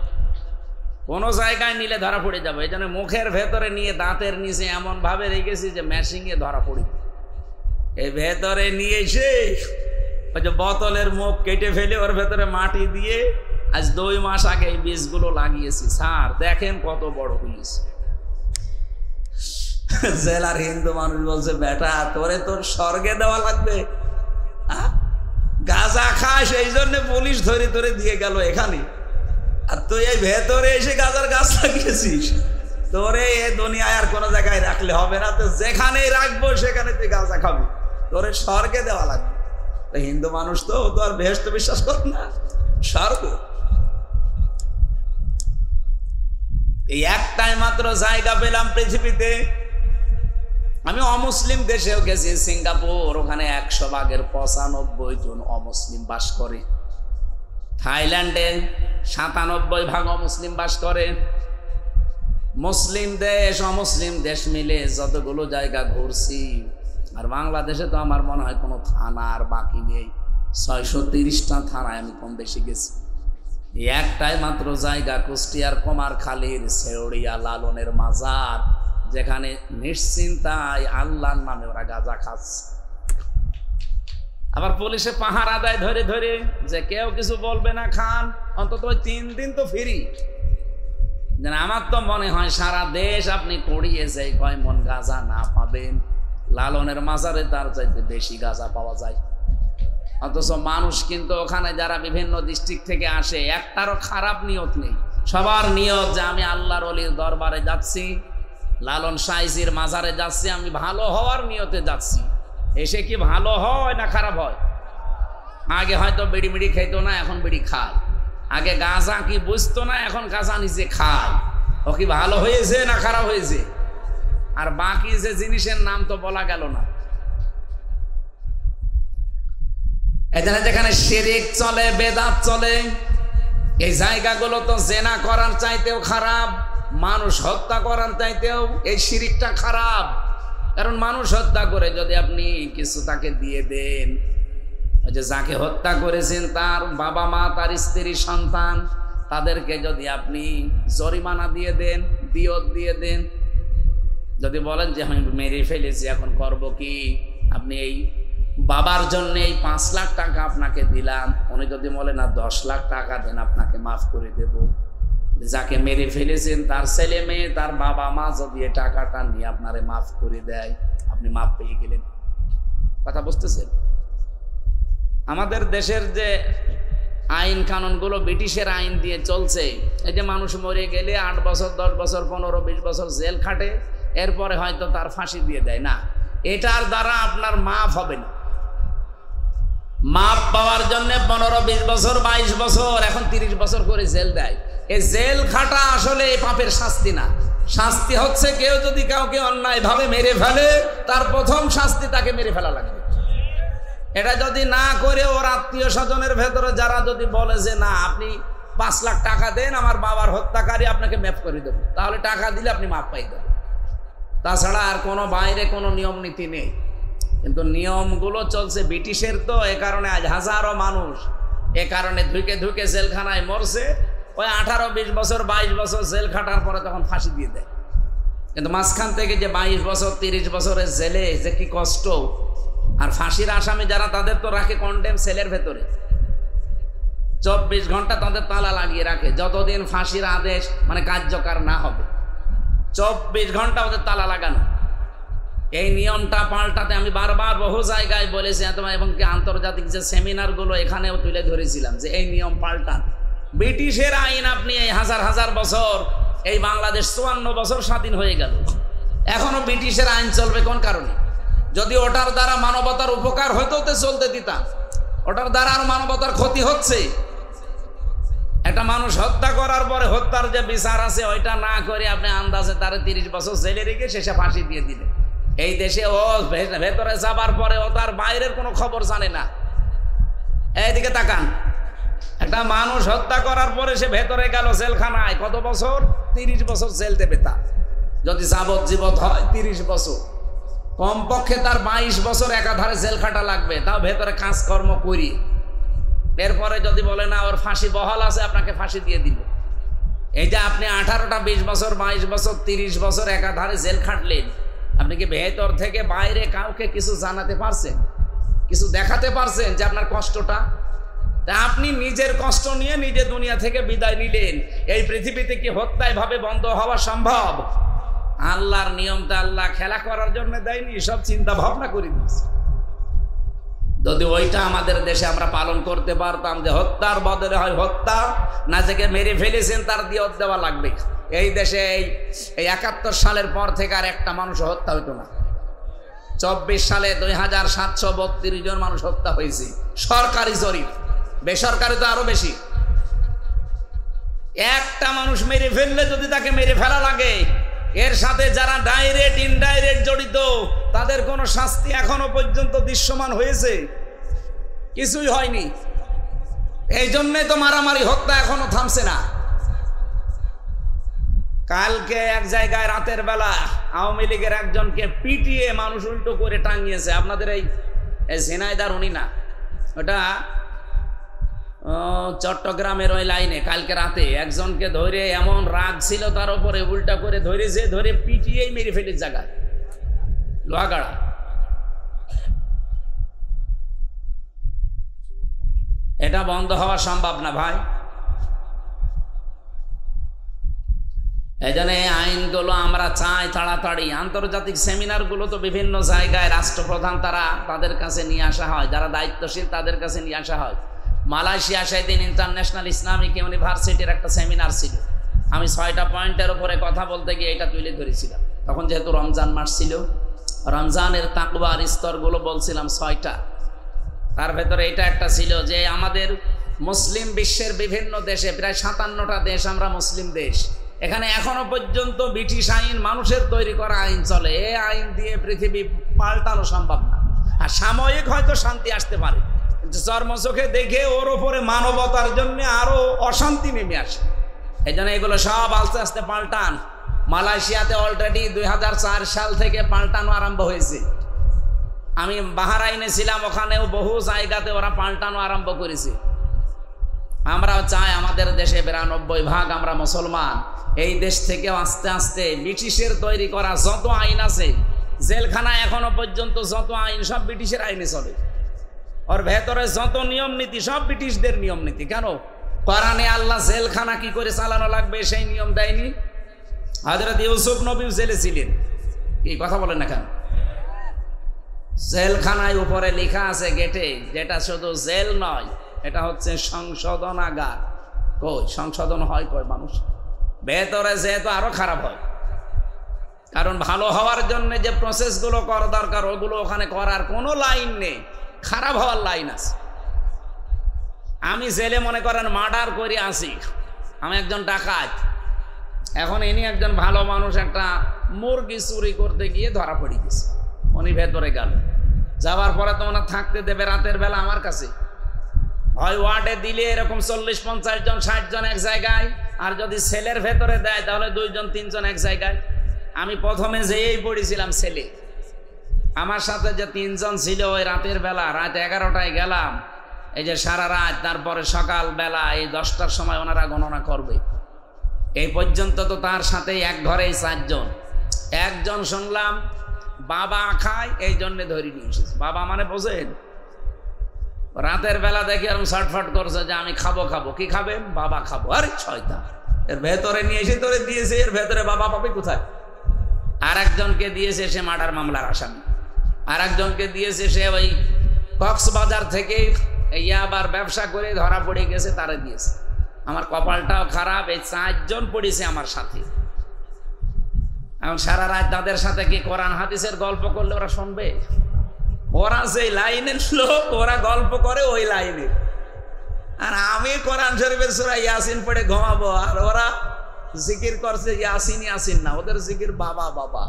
কোনো জায়গায় নিলে ধরা পড়ে যাবো, এই জন্য মুখের ভেতরে নিয়ে দাঁতের নিচে এমন ভাবে রেখেছি যে মেশিনে ধরা পড়ে। এই ভেতরে নিয়ে এসে ওই যে বোতলের মুখ কেটে ফেলে ওর ভেতরে মাটি দিয়ে আজ 2 মাস আগে এই বীজগুলো লাগিয়েছি। স্যার দেখেন কত বড় হয়েছে। জেলার হিন্দু মানুষ বলছে, বেটা তোরে তোর স্বর্গে দেওয়া লাগবে, গাঁজা খাস এই জন্য পুলিশ ধরে ধরে দিয়ে গেল এখানে, আর তুই এই ভেতরে এসে গাঁজার গাছ লাগিয়েছিস, তোরে এ দুনিয়ায় আর কোনো জায়গায় রাখলে হবে না, তো যেখানেই রাখবো সেখানে তুই গাঁজা খাবি, তোরে স্বর্গে দেওয়া লাগবে। তো হিন্দু মানুষ তো আর বেহেশত বিশ্বাস কর না, স্বর্গ। এই একটাই মাত্র জায়গা পেলাম পৃথিবীতে। আমি অমুসলিম দেশেও গেছি, সিঙ্গাপুর, ওখানে 100 ভাগের 95 জন অমুসলিম বাস করে। থাইল্যান্ডে 97 ভাগ অমুসলিম বাস করে। মুসলিম দেশ অমুসলিম দেশ মিলে যতগুলো জায়গা ঘুরছি, আর বাংলাদেশে তো আমার মনে হয় কোনো থানা আর বাকি নেই। 630টা থানায় আমি কম বেশি গেছি। একটাই মাত্র জায়গা কুষ্টিয়ার কুমারখালীর শেওড়িয়া লালনের মাজার, যেখানে নিশ্চিন্তায় আল্লাহর নামে ওরা গাঁজা খাচ্ছে। আবার পুলিশে পাহারা দেয় ধরে ধরে, যে কেউ কিছু বলবে না, খান, অন্তত 3 দিন তো ফ্রি। আমার তো মনে হয় সারা দেশ আপনি কড়িয়ে যাই কয় মন গাঁজা না পাবেন, লালনের মাজারে তার চাইতে বেশি গাঁজা পাওয়া যায়। অথচ মানুষ কিন্তু ওখানে যারা বিভিন্ন ডিস্ট্রিক্ট থেকে আসে, একটারও খারাপ নিয়ত নেই। সবার নিয়ত যে আমি আল্লাহর ওলির দরবারে যাচ্ছি, লালন সাইজির মাজারে যাচ্ছি, আমি ভালো হওয়ার নিয়তে যাচ্ছি। এসে কি ভালো হয় না খারাপ হয়? আগে হয়তো বিড়ি মিড়ি খেতো না, এখন বিড়ি খায়। আগে গাঁজা কি বুঝতো না, এখন গাঁজা নিজে খায়। ও কি ভালো হয়েছে না খারাপ হয়েছে? আর বাকি যে জিনিসের নাম তো বলা গেল না। এখানে যেখানে শিরিক চলে, বেদাত চলে, এই জায়গাগুলো তো জেনা করার চাইতেও খারাপ, মানুষ হত্যা করার চাইতেও এই শিরিকটা খারাপ। কারণ মানুষ হত্যা করে যদি আপনি কিছু তাকে দিয়ে দেন, ওই যে যাকে হত্যা করেছেন তার বাবা মা, তার স্ত্রী, সন্তান, তাদেরকে যদি আপনি জরিমানা দিয়ে দেন, দিয়ত দিয়ে দেন, যদি বলেন যে আমি মেরে ফেলেছি এখন করব কি, আপনি এই বাবার জন্য এই 5 লাখ টাকা আপনাকে দিলাম, উনি যদি বলে না 10 লাখ টাকা দেন আপনাকে মাফ করে দেব, যাকে মেরে ফেলেছেন তার ছেলে মেয়ে, তার বাবা মা যদি এই টাকাটা নিয়ে আপনারে মাফ করে দেয়, আপনি মাফ পেয়ে গেলেন। কথা বুঝতেছেন? আমাদের দেশের যে আইন কানুনগুলো ব্রিটিশের আইন দিয়ে চলছে, এই যে মানুষ মরে গেলে 8 বছর 10 বছর 15-20 বছর জেল খাটে, এরপরে হয়তো তার ফাঁসি দিয়ে দেয় না, এটার দ্বারা আপনার মাফ হবে না। মাফ পাওয়ার জন্য 15-20 বছর 22 বছর, এখন 30 বছর করে জেল দেয়। এই জেল খাটা আসলে পাপের শাস্তি না। শাস্তি হচ্ছে কেউ যদি কাউকে অন্যায় ভাবে মেরে ফেলে, তার প্রথম শাস্তি তাকে মেরে ফেলা লাগবে। এটা যদি না করে ওর আত্মীয় স্বজনের ভেতরে যারা যদি বলে যে না আপনি 5 লাখ টাকা দেন, আমার বাবার হত্যাকারী আপনাকে মাফ করে দেবো, তাহলে টাকা দিলে আপনি মাফ পাই দেবেন। তাছাড়া আর কোনো বাইরে কোনো নিয়ম নীতি নেই। কিন্তু নিয়মগুলো চলছে ব্রিটিশের, তো এ কারণে আজ হাজারো মানুষ এ কারণে ধুকে ধুকে জেলখানায় মরছে। ওই 18-20 বছর 22 বছর জেল খাটার পরে তখন ফাঁসি দিয়ে দেয়। কিন্তু মাঝখান থেকে যে 22 বছর 30 বছরের জেলে যে কি কষ্ট, আর ফাঁসির আসামি যারা তাদের তো রাখে কন্ডেম সেলের ভেতরে, 24 ঘন্টা তাদের তালা লাগিয়ে রাখে, যতদিন ফাঁসির আদেশ মানে কার্যকর না হবে 24 ঘন্টা ওদের তালা লাগানো। এই নিয়মটা পাল্টাতে আমি বারবার বহু জায়গায় বলেছি, এবং কি আন্তর্জাতিক যে সেমিনারগুলো এখানেও তুলে ধরেছিলাম যে এই নিয়ম পাল্টান। ব্রিটিশের আইন আপনি এই হাজার হাজার বছর, এই বাংলাদেশ 54 বছর স্বাধীন হয়ে গেল, এখনো ব্রিটিশের আইন চলবে কোন কারণে? যদি ওটার দ্বারা মানবতার উপকার হতো তো চলতে দিতাম, ওটার দ্বারা আর মানবতার ক্ষতি হচ্ছে। একটা মানুষ হত্যা করার পরে হত্যার যে বিচার আছে ওইটা না করে আপনি আন্দাজে তারে 30 বছর জেলে রেখে শেষে ফাঁসি দিয়ে দিলেন। এই দেশে ও ভেতরে যাবার পরে ও তার বাইরের কোনো খবর জানে না। এইদিকে তাকান, একটা মানুষ হত্যা করার পরে সে ভেতরে গেল জেলখানায়, কত বছর? 30 বছর জেল দেবে তার, যদি যাবজ্জীবন হয় 30 বছর, কমপক্ষে তার 22 বছর একাধারে জেল খাটা লাগবে, তাও ভেতরে কাজকর্ম করি। এরপরে যদি বলে না ওর ফাঁসি বহাল আছে, আপনাকে ফাঁসি দিয়ে দিল। এই যে আপনি 18টা 20 বছর 22 বছর 30 বছর একাধারে জেল খাটলেন, আপনি কি ভেতর থেকে বাইরে কাউকে কিছু জানাতে পারছেন, কিছু দেখাতে পারছেন যে আপনার কষ্টটা? তা আপনি নিজের কষ্ট নিয়ে নিজে দুনিয়া থেকে বিদায় নিলেন। এই পৃথিবীতে কি হত্যা এভাবে বন্ধ হওয়া সম্ভব? আল্লাহর নিয়মটা আল্লাহ খেলা করার জন্য দেয়নি, সব চিন্তা ভাবনা করে দিয়েছে। যদি ওইটা আমাদের দেশে আমরা পালন করতে পারতাম যে হত্যার বদলে হয় হত্যা, না যাকে মেরে ফেলেছেন তার দিয়ত দেওয়া লাগবে, এই দেশে এই 71 সালের পর থেকে আর একটা মানুষ হত্যা হইতো না। 24 সালে 2732 জন মানুষ হত্যা হয়েছে, সরকারি জরিপ, বেসরকারি তো আরো বেশি। একটা মানুষ মেরে ফেললে যদি তাকে মেরে ফেলা লাগে, এর সাথে যারা ডাইরেক্ট ইনডাইরেক্ট জড়িত তাদের কোনো শাস্তি এখনো পর্যন্ত দৃশ্যমান হয়েছে? কিছুই হয়নি। এই জন্যই তো মারামারি হত্যা এখনো থামছে না। কালকে এক জায়গায় রাতের বেলা আওয়ামী লীগের একজনকে পিটিয়ে মানুষ উল্টো করে টাঙিয়েছে। আপনাদের এই ঝিনাইদার উনি না, ওটা চট্টগ্রামের ওই লাইনে কালকে রাতে একজনকে ধরে এমন রাগ ছিল তার উপরে, উল্টা করে ধরেছে, ধরে পিটিয়েই মেরে ফেলে জায়গায় লোহাগাড়া। এটা বন্ধ হওয়া সম্ভব না ভাই। এই জন্য এই আইনগুলো আমরা চাই তাড়াতাড়ি। আন্তর্জাতিক সেমিনারগুলো তো বিভিন্ন জায়গায় রাষ্ট্রপ্রধান তাদের কাছে নিয়ে আসা হয়, যারা দায়িত্বশীল তাদের কাছে নিয়ে আসা হয়। মালয়েশিয়া সেদিন ইন্টারন্যাশনাল ইসলামিক ইউনিভার্সিটির একটা সেমিনার ছিল। আমি 6টা পয়েন্টের উপরে কথা বলতে গিয়ে এটা তুলে ধরেছিলাম। তখন যেহেতু রমজান মাস ছিল, রমজানের তাকওয়ার স্তরগুলো বলছিলাম 6টা। তার ভেতরে এটা একটা ছিল যে আমাদের মুসলিম বিশ্বের বিভিন্ন দেশে, প্রায় 57টা দেশ আমরা মুসলিম দেশ, এখানে এখনো পর্যন্ত ব্রিটিশ আইন, মানুষের তৈরি করা আইন চলে। এই আইন দিয়ে পৃথিবী পাল্টানো সম্ভব না। আর সাময়িক হয়তো শান্তি আসতে পারে, কিন্তু চর্মচোখে দেখে ওর ওপরে মানবতার জন্য আরো অশান্তি নেমে আসে। এই জন্য এগুলো সব আস্তে আস্তে পাল্টান। মালয়েশিয়াতে অলরেডি 2004 সাল থেকে পাল্টানো আরম্ভ হয়েছে। আমি বাহরাইনে ছিলাম, ওখানেও বহু জায়গাতে ওরা পাল্টানো আরম্ভ করেছে। আমরাও চাই আমাদের দেশে 92% আমরা মুসলমান, এই দেশ থেকে আস্তে আস্তে ব্রিটিশের তৈরি করা যত আইন আছে, জেলখানা এখনো পর্যন্ত যত আইন সব ব্রিটিশের আইনে চলে। ওর ভেতরে যত নিয়ম নীতি সব ব্রিটিশদের নিয়ম নীতি। কেন? কোরআনে আল্লাহ জেলখানা কি করে চালানো লাগবে সেই নিয়ম দেয়নি? হযরত ইউসুফ নবী জেলে ছিলেন, কি কথা বলেন না কেন? জেলখানায় উপরে লেখা আছে গেটে, যেটা শুধু জেল নয়, এটা হচ্ছে সংশোধনাগার। কই সংশোধন হয় কই মানুষ? ভেতরে যেহেতু আরো খারাপ হয়, কারণ ভালো হওয়ার জন্য যে প্রসেসগুলো করা দরকার ওগুলো ওখানে করার কোনো লাইন নেই, খারাপ হওয়ার লাইন আছে। আমি জেলে মনে করেন মার্ডার করে আসি, আমি একজন ডাকাত, এখন ইনি একজন ভালো মানুষ একটা মুরগি চুরি করতে গিয়ে ধরা পড়ে গেছে, উনি ভেতরে গেল। যাওয়ার পরে তো ওনার থাকতে দেবে রাতের বেলা আমার কাছে, হয় ওয়ার্ডে দিলে এরকম 40-50 জন 60 জন এক জায়গায়, আর যদি সেলের ভেতরে দেয় তাহলে 2 জন 3 জন এক জায়গায়। আমি প্রথমে যেই পড়েছিলাম সেলে, আমার সাথে যে 3 জন ছিল ওই রাতের বেলা, রাত 11টায় গেলাম, এই যে সারা রাত, তারপরে সকাল বেলা এই 10টার সময় ওনারা গণনা করবে। এই পর্যন্ত তো তার সাথে এক ঘরেই 4 জন। একজন শুনলাম বাবা খায়, এই জন্যে ধরে নিয়ে এসেছে। বাবা মানে বোঝেন, রাতের বেলা দেখি এরকম ছটফট করছে যে আমি খাবো খাবো। কি খাবেন? বাবা খাবো। আরে শয়তান, এর ভেতরে নিয়ে এসে তোরে দিয়েছে, এর ভেতরে বাবা পাবে কোথায়? আর একজনকে দিয়েছে সে মার্ডার মামলার আসামি, আর একজনকে দিয়েছে সে ওই কক্সবাজার থেকে ইয়াবার ব্যবসা করে ধরা পড়ে গেছে, তারে দিয়েছে। আমার কপালটাও খারাপ, এই 4 জন পড়েছে আমার সাথে। এখন সারা রাত তাদের সাথে কি কোরআন হাদিসের গল্প করলে ওরা শুনবে? ওরা যে লাইনের লোক, ওরা গল্প করে ওই লাইনে, আর আমি কোরআন শরীফের সূরা ইয়াসিন পড়ে ঘুমাবো, আর ওরা জিকির করছে ইয়াসিন ইয়াসিন না, ওদের জিকির বাবা বাবা।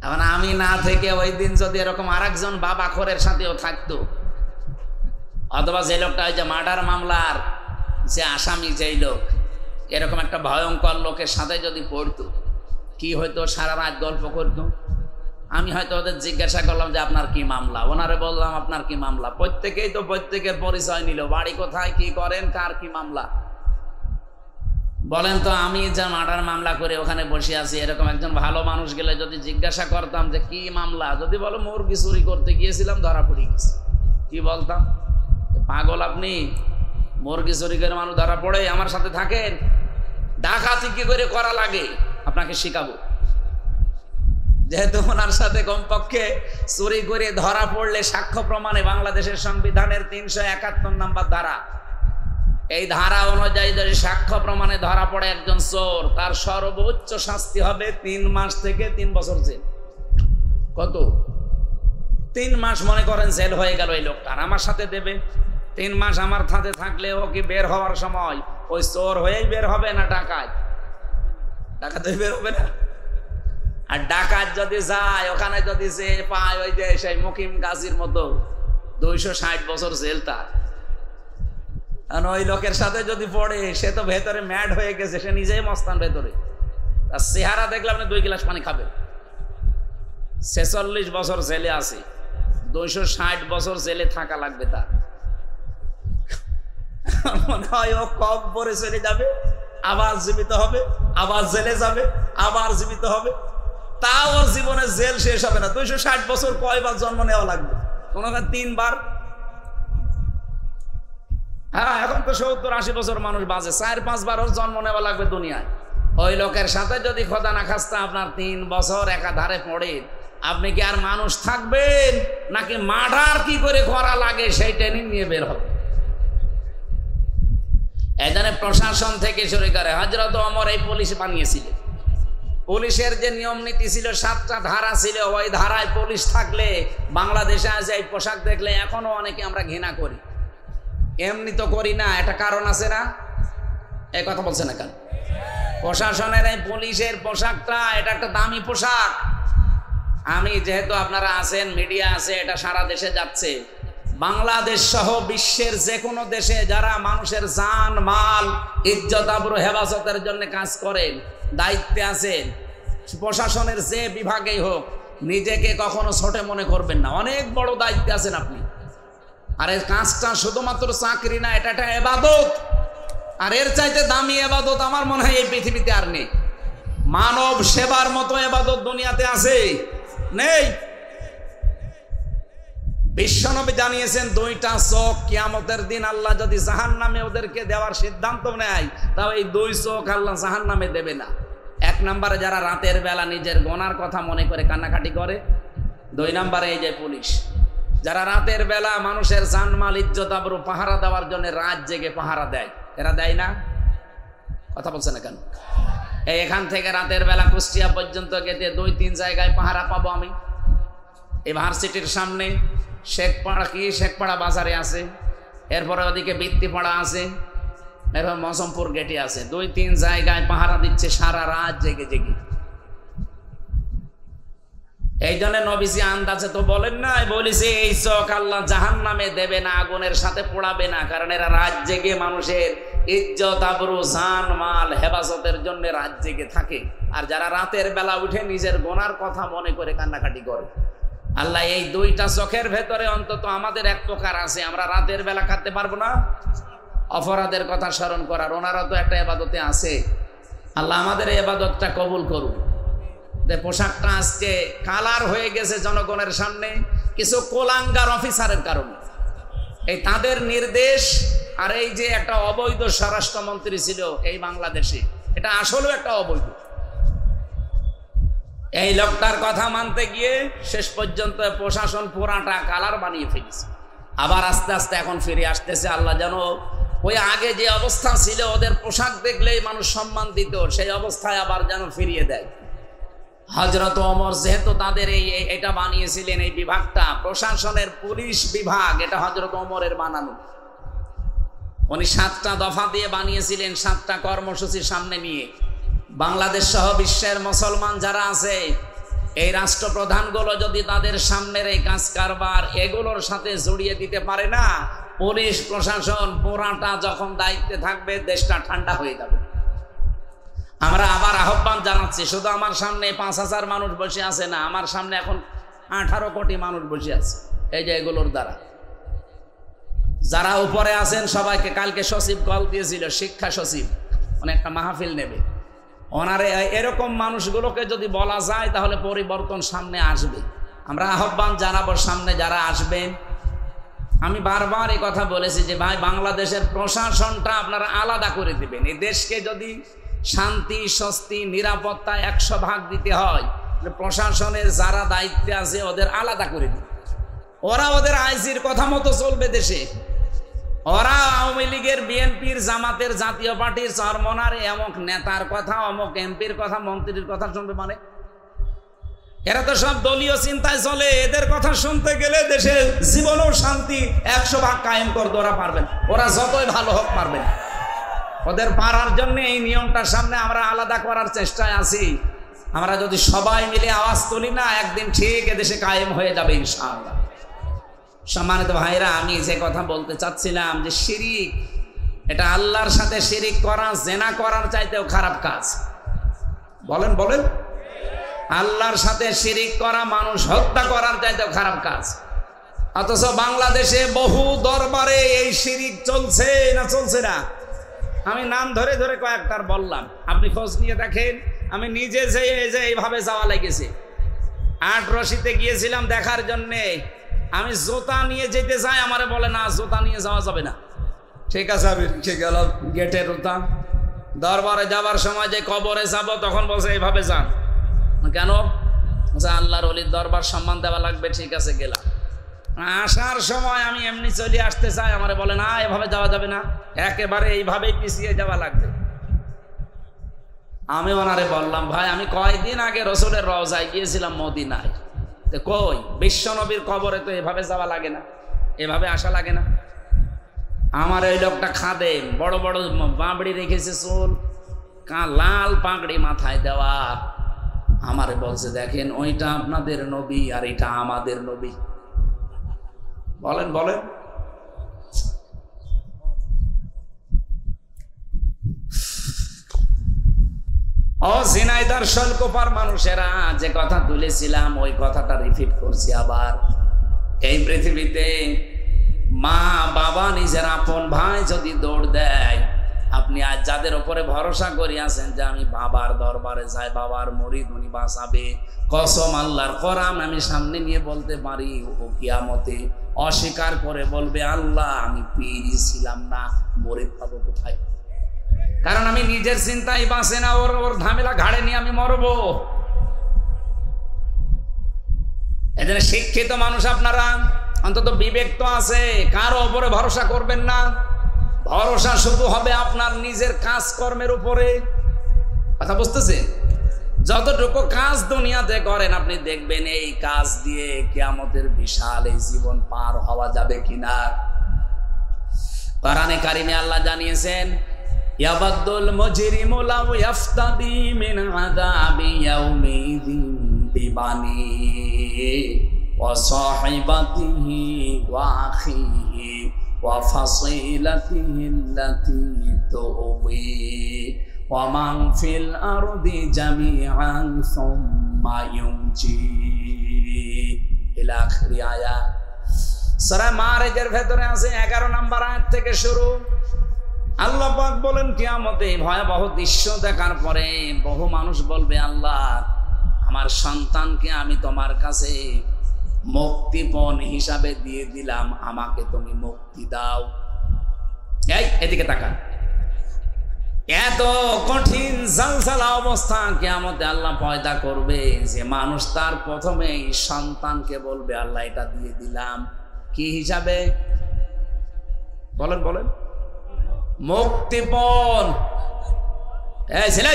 এখন আমি না থেকে ওই দিন যদি এরকম আরেকজন বাবা খোরের সাথেও থাকতো, অথবা যে লোকটা ওই যে মার্ডার মামলার যে আসামি, যেই লোক এরকম একটা ভয়ঙ্কর লোকের সাথে যদি পড়তো, কি হয়তো? সারা রাত গল্প করতো। আমি হয়তো ওদের জিজ্ঞাসা করলাম যে আপনার কি মামলা, ওনারে বললাম আপনার কি মামলা। প্রত্যেকেই তো প্রত্যেকের পরিচয় নিল, বাড়ি কোথায়, কি করেন, কার কি মামলা। বলেন তো, আমি যা মার্ডার মামলা করে ওখানে বসে আছি, এরকম একজন ভালো মানুষ গেলে যদি জিজ্ঞাসা করতাম যে কি মামলা, যদি বলো মুরগি চুরি করতে গিয়েছিলাম ধরা পড়ে গেছে, কি বলতাম? পাগল আপনি, মুরগি চুরি করে মানুষ ধরা পড়ে আমার সাথে থাকেন? ডাকাতি কি করে করা লাগে আপনাকে শিখাবো। যেহেতু ওনার সাথে কমপক্ষে চুরি করে ধরা পড়লে সাক্ষ্য প্রমাণে বাংলাদেশের সংবিধানের 371 নম্বর ধারা, এই ধারা অনুযায়ী যদি সাক্ষ্য প্রমাণে ধরা পড়ে একজন চোর, তার সর্বোচ্চ শাস্তি হবে 3 মাস থেকে 3 বছর জেল। কত? 3 মাস মনে করেন জেল হয়ে গেল এই লোকটা, আর আমার সাথে দেবে 3 মাস। আমার সাথে থাকলে ও কি বের হওয়ার সময় ওই চোর হয়েই বের হবে না ডাকাত? ডাকাত হয়ে বের হবে না? আর ডাকাত যদি যায় ওখানে যদি সে পায় ওই যে সেই মুকিম গাজীর মতো 260 বছর জেল তার, আর ওই লোকের সাথে যদি পড়ে সে তো ভেতরে ম্যাড হয়ে গেছে, সে নিজেই মস্তান ভেতরে। আর চেহারা দেখলে আপনি 2 গ্লাস পানি খাবেন। 46 বছর জেলে আছে, 260 বছর জেলে থাকা লাগবে তার। মনে হয় ও কবরে চলে যাবে, আবার জীবিত হবে, আবার জেলে যাবে, আবার জীবিত হবে, তাও ওর জীবনে জেল শেষ হবে না। 260 বছর কয়বার জন্ম নেওয়া লাগবে? কোনো 3 বার। হ্যাঁ, এখন তো 70-80 বছর মানুষ বাঁচে, 4-5 বার ওর জন্ম নেওয়া লাগবে দুনিয়ায়। ওই লোকের সাথে যদি খোদা না খাস্তা আপনার 3 বছর একাধারে পড়ে, আপনি কি আর মানুষ থাকবেন, নাকি মার্ডার কি করে করা লাগে সেই ট্রেনিং নিয়ে বের হবে? এখানে প্রশাসন থেকে শুরু করে হযরত ওমর এই পুলিশ বানিয়েছিলেন। পুলিশের যে নিয়ম নীতি ছিল, 7টা ধারা ছিল, ওই ধারায় পুলিশ থাকলে বাংলাদেশে আজ এই পোশাক দেখলে এখনো অনেকে আমরা ঘৃণা করি। এমনি তো করি না, একটা কারণ আছে না? এই কথা বলছে না কেন? প্রশাসনের এই পুলিশের পোশাকটা এটা একটা দামি পোশাক। আমি যেহেতু আপনারা আছেন, মিডিয়া আছে, এটা সারা দেশে যাচ্ছে। বাংলাদেশ সহ বিশ্বের যে কোনো দেশে যারা মানুষের জান মাল ইজ্জত আবরু হেফাজতের জন্য কাজ করেন, দায়িত্বে আছেন, প্রশাসনের যে বিভাগেই হোক, নিজেকে কখনো ছোট মনে করবেন না, অনেক বড় দায়িত্বে আছেন আপনি। আর এই কাজটা শুধুমাত্র চাকরি না, এটা একটা ইবাদত। আর এর চাইতে দামি ইবাদত আমার মনে হয় এই পৃথিবীতে আর নেই। মানব সেবার মতো ইবাদত দুনিয়াতে আছে? নেই। বিশ্বনবী জানিয়েছেন 2টা চোখ কিয়ামতের দিন আল্লাহ যদি জাহান্নামে ওদেরকে দেওয়ার সিদ্ধান্ত নেয়, তাও এই 2 চোখ আল্লাহ জাহান্নামে দেবে না। 1 নম্বরে যারা রাতের বেলা নিজের গোনার কথা মনে করে কান্নাকাটি করে, 2 নম্বরে এই যে পুলিশ, যারা রাতের বেলা মানুষের জানমাল ইজ্জত আবরু পাহারা দেওয়ার জন্য রাত জেগে পাহারা দেয়। এরা দেয় না? কথা বলছে না কেন? এখান থেকে রাতের বেলা কুষ্টিয়া পর্যন্ত গেতে 2-3 জায়গায় পাহারা পাবো আমি। এই ভার্সিটির সামনে শেখপাড়া, কি শেখপাড়া বাজারে আছে, এরপরে ওদিকে বৃত্তিপাড়া আছে, এরপর মৌসমপুর গেটে আছে। 2-3 জায়গায় পাহারা দিচ্ছে সারা রাত জেগে জেগে। এই জন্য নবীজি আন্দাজে তো বলেন না, বলেছে এই চোখ আল্লাহ জাহান্নামে দেবে না, আগুনের সাথে পোড়াবে না, কারণ এরা রাত জেগে মানুষের ইজ্জত আবরু জান মাল হেফাজতের জন্য রাত জেগে থাকে। আর যারা রাতের বেলা উঠে নিজের গোনার কথা মনে করে কান্নাকাটি করে, আল্লাহ এই 2টা চোখের ভেতরে অন্তত আমাদের এক প্রকার আছে, আমরা রাতের বেলা কাঁদতে পারবো না অপরাধের কথা স্মরণ করার। ওনারা তো একটা ইবাদতে আছে। আল্লাহ আমাদের এই ইবাদতটা কবুল করুন। পোশাকটা আজকে কালার হয়ে গেছে জনগণের সামনে কিছু কোলাঙ্গার অফিসারের কারণে। এই তাদের নির্দেশ, আর এই যে একটা অবৈধ স্বরাষ্ট্রমন্ত্রী ছিল এই বাংলাদেশে, এটা আসলেও একটা অবৈধ। এই লোকটার কথা মানতে গিয়ে শেষ পর্যন্ত প্রশাসন পুরাটা কালার বানিয়ে ফেলেছে। আবার আস্তে আস্তে এখন ফিরে আসতেছে। আল্লাহ যেন ওই আগে যে অবস্থা ছিল, ওদের পোশাক দেখলেই মানুষ সম্মান দিত, সেই অবস্থায় আবার যেন ফিরিয়ে দেয়। হযরত ওমর যেহেতু তাদের এটা বানিয়েছিলেন, এই বিভাগটা প্রশাসনের পুলিশ বিভাগ, এটা হযরত ওমরের বানানো। উনি 7টা দফা দিয়ে বানিয়েছিলেন, 7টা কর্মসূচি সামনে নিয়ে। বাংলাদেশ সহ বিশ্বের মুসলমান যারা আছে, এই রাষ্ট্রপ্রধানগুলো যদি তাদের সামনের এই কাজ কারবার এগুলোর সাথে জড়িয়ে দিতে পারে না, পুলিশ প্রশাসন পুরাটা যখন দায়িত্বে থাকবে, দেশটা ঠান্ডা হয়ে যাবে। আমরা আবার আহ্বান জানাচ্ছি, শুধু আমার সামনে 5,000 মানুষ বসে আছে না, আমার সামনে এখন 18 কোটি মানুষ বসে আছে। এই যে এগুলোর দ্বারা যারা উপরে আছেন সবাইকে, কালকে সচিব কল দিয়েছিল, শিক্ষা সচিব, মানে একটা মাহফিল নেবে। ওনারে এরকম মানুষগুলোকে যদি বলা যায় তাহলে পরিবর্তন সামনে আসবে। আমরা আহ্বান জানাবো সামনে যারা আসবেন। আমি বারবার এই কথা বলেছি যে ভাই, বাংলাদেশের প্রশাসনটা আপনারা আলাদা করে দিবেন। এই দেশকে যদি শান্তি স্বস্তি নিরাপত্তা 100 ভাগ দিতে হয়, প্রশাসনের যারা দায়িত্বে আছে ওদের আলাদা করে দিন। ওরা ওদের আইজির কথা মতো চলবে দেশে। ওরা আওয়ামী লীগের, বিএনপির, জামাতের, জাতীয় পার্টির চরমনার এমক নেতার কথা, অমক এমপির কথা, মন্ত্রীর কথা শুনবে? মানে এরা তো সব দলীয় চিন্তায় চলে। এদের কথা শুনতে গেলে দেশে জীবনেও শান্তি 100 ভাগ কায়েম করতে ওরা পারবেন। ওরা যতই ভালো হোক পারবেন। ওদের পারার জন্য এই নিয়মটার সামনে আমরা আলাদা করার চেষ্টায় আছি। আমরা যদি সবাই মিলে আওয়াজ তুলি না, একদিন ঠিক এদেশে কায়েম হয়ে যাবে ইনশাআল্লাহ। সম্মানিত ভাইরা, আমি যে কথা বলতে চাচ্ছিলাম যে শিরিক, এটা আল্লাহর সাথে শিরিক করা জেনা করার চাইতেও খারাপ কাজ। বলেন বলেন, আল্লাহর সাথে শিরিক করা মানুষ হত্যা করার চাইতেও খারাপ কাজ। অথচ বাংলাদেশে বহু দরবারে এই শিরিক চলছে না চলছে না? আমি নাম ধরে ধরে কয়েকটার বললাম, আপনি খোঁজ নিয়ে দেখেন। আমি নিজে যে এইভাবে যাওয়া লেগেছে। 8 রশিতে গিয়েছিলাম দেখার জন্যে। আমি জুতা নিয়ে যেতে চাই, আমারে বলে না জুতা নিয়ে যাওয়া যাবে না। ঠিক আছে, আমি রেখে গেলাম গেটের জুতা। দরবারে যাবার সময় যে কবরে যাব, তখন বলছে এইভাবে যান। কেন? আল্লাহর ওলির দরবার সম্মান দেওয়া লাগবে। ঠিক আছে, গেলাম। আসার সময় আমি এমনি চলে আসতে চাই, আমারে বলে না এভাবে যাওয়া যাবে না, একেবারে এইভাবেই পিছিয়ে যাওয়া লাগবে। আমি ওনারে বললাম, ভাই আমি কয়েকদিন আগে রসুলের রওজায় গিয়েছিলাম মদিনায়, তো কই বিশ্ব নবীর কবরে তো এভাবে যাওয়া লাগে না, এভাবে আসা লাগে না। আমার ওই লোকটা খাদেম, বড় বড় বাঁবড়ি রেখেছে, চুল লাল পাগড়ি মাথায় দেওয়া। আমারে বলছে, দেখেন ওইটা আপনাদের নবী আর এটা আমাদের নবী। বলেন বলেন, ও ঝিনাইদহ শৈলকুপার মানুষেরা যে কথা তুলেছিলাম, ওই কথাটা রিপিট করছি আবার। এই পৃথিবীতে মা বাবা নিজের আপন ভাই যদি দৌড় দেয়, আপনি আজ যাদের উপরে ভরসা করিয়াছেন যে আমি বাবার দরবারে যাই, বাবার মুরিদ, উনি বাঁচাবে, কসম আল্লাহর কোরআন আমি সামনে নিয়ে বলতে পারি, ও কিয়ামতে অস্বীকার করে বলবে, আল্লাহ আমি পীরই ছিলাম না, মুরিদ পাবো কোথায়? কারণ আমি নিজের চিন্তাই বাঁচে না, ওর ঝামেলা ঘাড়ে নিয়ে আমি মরবো। এজন্য শিক্ষিত মানুষ আপনারা, অন্তত বিবেক তো আছে, কারো উপরে ভরসা করবেন না। ভরসা শুধু হবে আপনার নিজের কাজকর্মের উপরে। কথা বুঝতেছে? যতটুকু কাজ দুনিয়াতে করেন, আপনি দেখবেন এই কাজ দিয়ে কিয়ামতের বিশাল এই জীবন পার হওয়া যাবে কিনা। কোরআনে কারিমে আল্লাহ জানিয়েছেন, ইয়াবাদুল মুজরিমু লাউ ইফতাদি মিন আযাবি ইয়াউমিযিন বিবানি ওয়া সাহিবাতিহি ওয়া আখিহি ওয়া ফাসিলাতিহি আল্লাতী তুওয়ি ওয়া মান ফিল আরদি জামিআন সুম্মা ইউনজি ইলা আখিরি আয়াত। সূরা মারিজের ভেতরে আছে 11 নম্বর আয়াত থেকে শুরু। আল্লাহ পাক বলেন, কিয়ামতে ভয়াবহ দৃশ্য দেখার পরে বহু মানুষ বলবে, আল্লাহ আমার সন্তানকে আমি তোমার কাছে মুক্তিপণ হিসাবে দিয়ে দিলাম, আমাকে তুমি মুক্তি দাও। এই এদিকে তাকান, এত কঠিন জালজালা অবস্থা কিয়ামতে আল্লাহ পয়দা করবে যে মানুষ তার প্রথমেই সন্তানকে বলবে, আল্লাহ এটা দিয়ে দিলাম। কি হিসাবে? বলেন বলেন, মুক্তিপণ। এই ছেলে,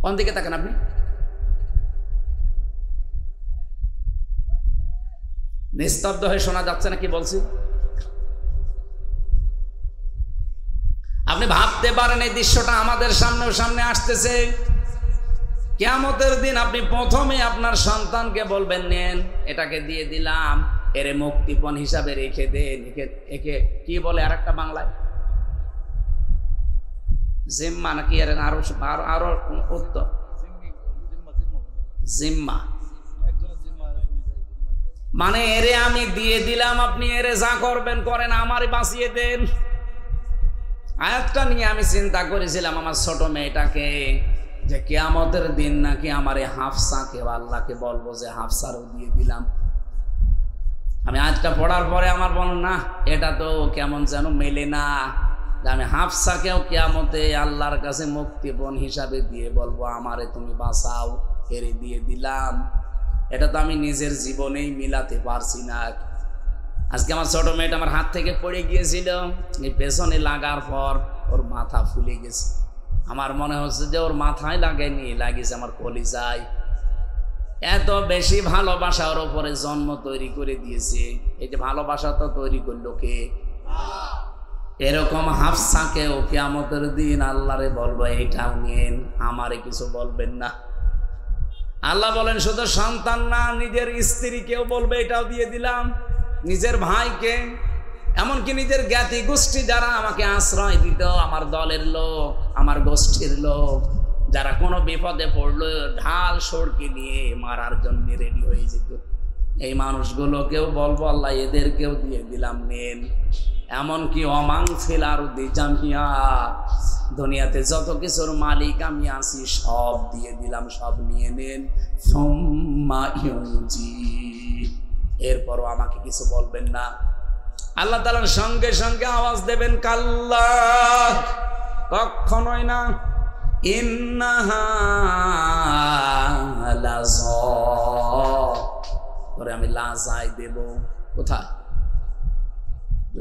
কোন দিকে তাকান আপনি? নিস্তব্ধ হয়ে শোনা যাচ্ছে না কি বলছি? আপনি ভাবতে পারেন এই দৃশ্যটা আমাদের সামনে আসতেছে। কিয়ামতের দিন আপনি প্রথমে আপনার সন্তানকে বলবেন, নেন এটাকে দিয়ে দিলাম, এরে মুক্তিপণ হিসাবে রেখে দেন। একে কি বলে আরেকটা বাংলায়? জিম্মা নাকি আরো উত্তর? জিম্মা। মানে এরে আমি দিয়ে দিলাম, আপনি এরে যা করবেন করেন, আমারে বাঁচিয়ে দেন। আয়াতটা নিয়ে আমি চিন্তা করেছিলাম আমার ছোট মেয়েটাকে, যে কিয়ামতের দিন নাকি আমারে হাফসাকে আল্লাহকে বলবো যে হাফসারও দিয়ে দিলাম। আমি আজটা পড়ার পরে আমার বল না, এটা তো কেমন যেন মেলে না, যে আমি হাফসাকেও কিয়ামতে আল্লাহর কাছে মুক্তিপণ হিসাবে দিয়ে বলবো, আমারে তুমি বাঁচাও, এরে দিয়ে দিলাম। এটা তো আমি নিজের জীবনেই মিলাতে পারছি না। আজকে আমার ছোট মেয়েটা আমার হাত থেকে পড়ে গিয়েছিল, এই পেছনে লাগার পর ওর মাথা ফুলে গেছে। আমার মনে হচ্ছে যে ওর মাথায় লাগেনি, লাগিয়েছে আমার কলিজায়। এত বেশি ভালোবাসা ওর উপরে জন্ম তৈরি করে দিয়েছে। এই যে ভালোবাসা তো তৈরি করলো কে? এরকম হাফসাকেও কিয়ামতের দিন আল্লাহরে বলবো এইটাও নিয়েন, আমারে কিছু বলবেন না। আল্লাহ বলেন শুধু সন্তান না, নিজের স্ত্রীকেও বলবে এটাও দিয়ে দিলাম, নিজের ভাইকে, এমনকি নিজের জ্ঞাতি গোষ্ঠী যারা আমাকে আশ্রয় দিত, আমার দলের লোক, আমার গোষ্ঠীর লোক, যারা কোনো বিপদে পড়লো ঢাল সড়কি নিয়ে মারার জন্য রেডি হয়ে যেত, এই মানুষগুলোকেও বলবো আল্লাহ এদেরকেও দিয়ে দিলাম, নেন। এমনকি অমাংফিল আর জামিয়া, দুনিয়াতে যত কিছুর মালিক আমি আছি সব দিয়ে দিলাম, সব নিয়ে নেন। এরপরও আমাকে কিছু বলবেন না। আল্লাহ তাআলার সঙ্গে সঙ্গে আওয়াজ দেবেন কাল্লা, কখনোই না। ইন্নাহা লাযা, পরে আমি লাজাই দেব। কোথায়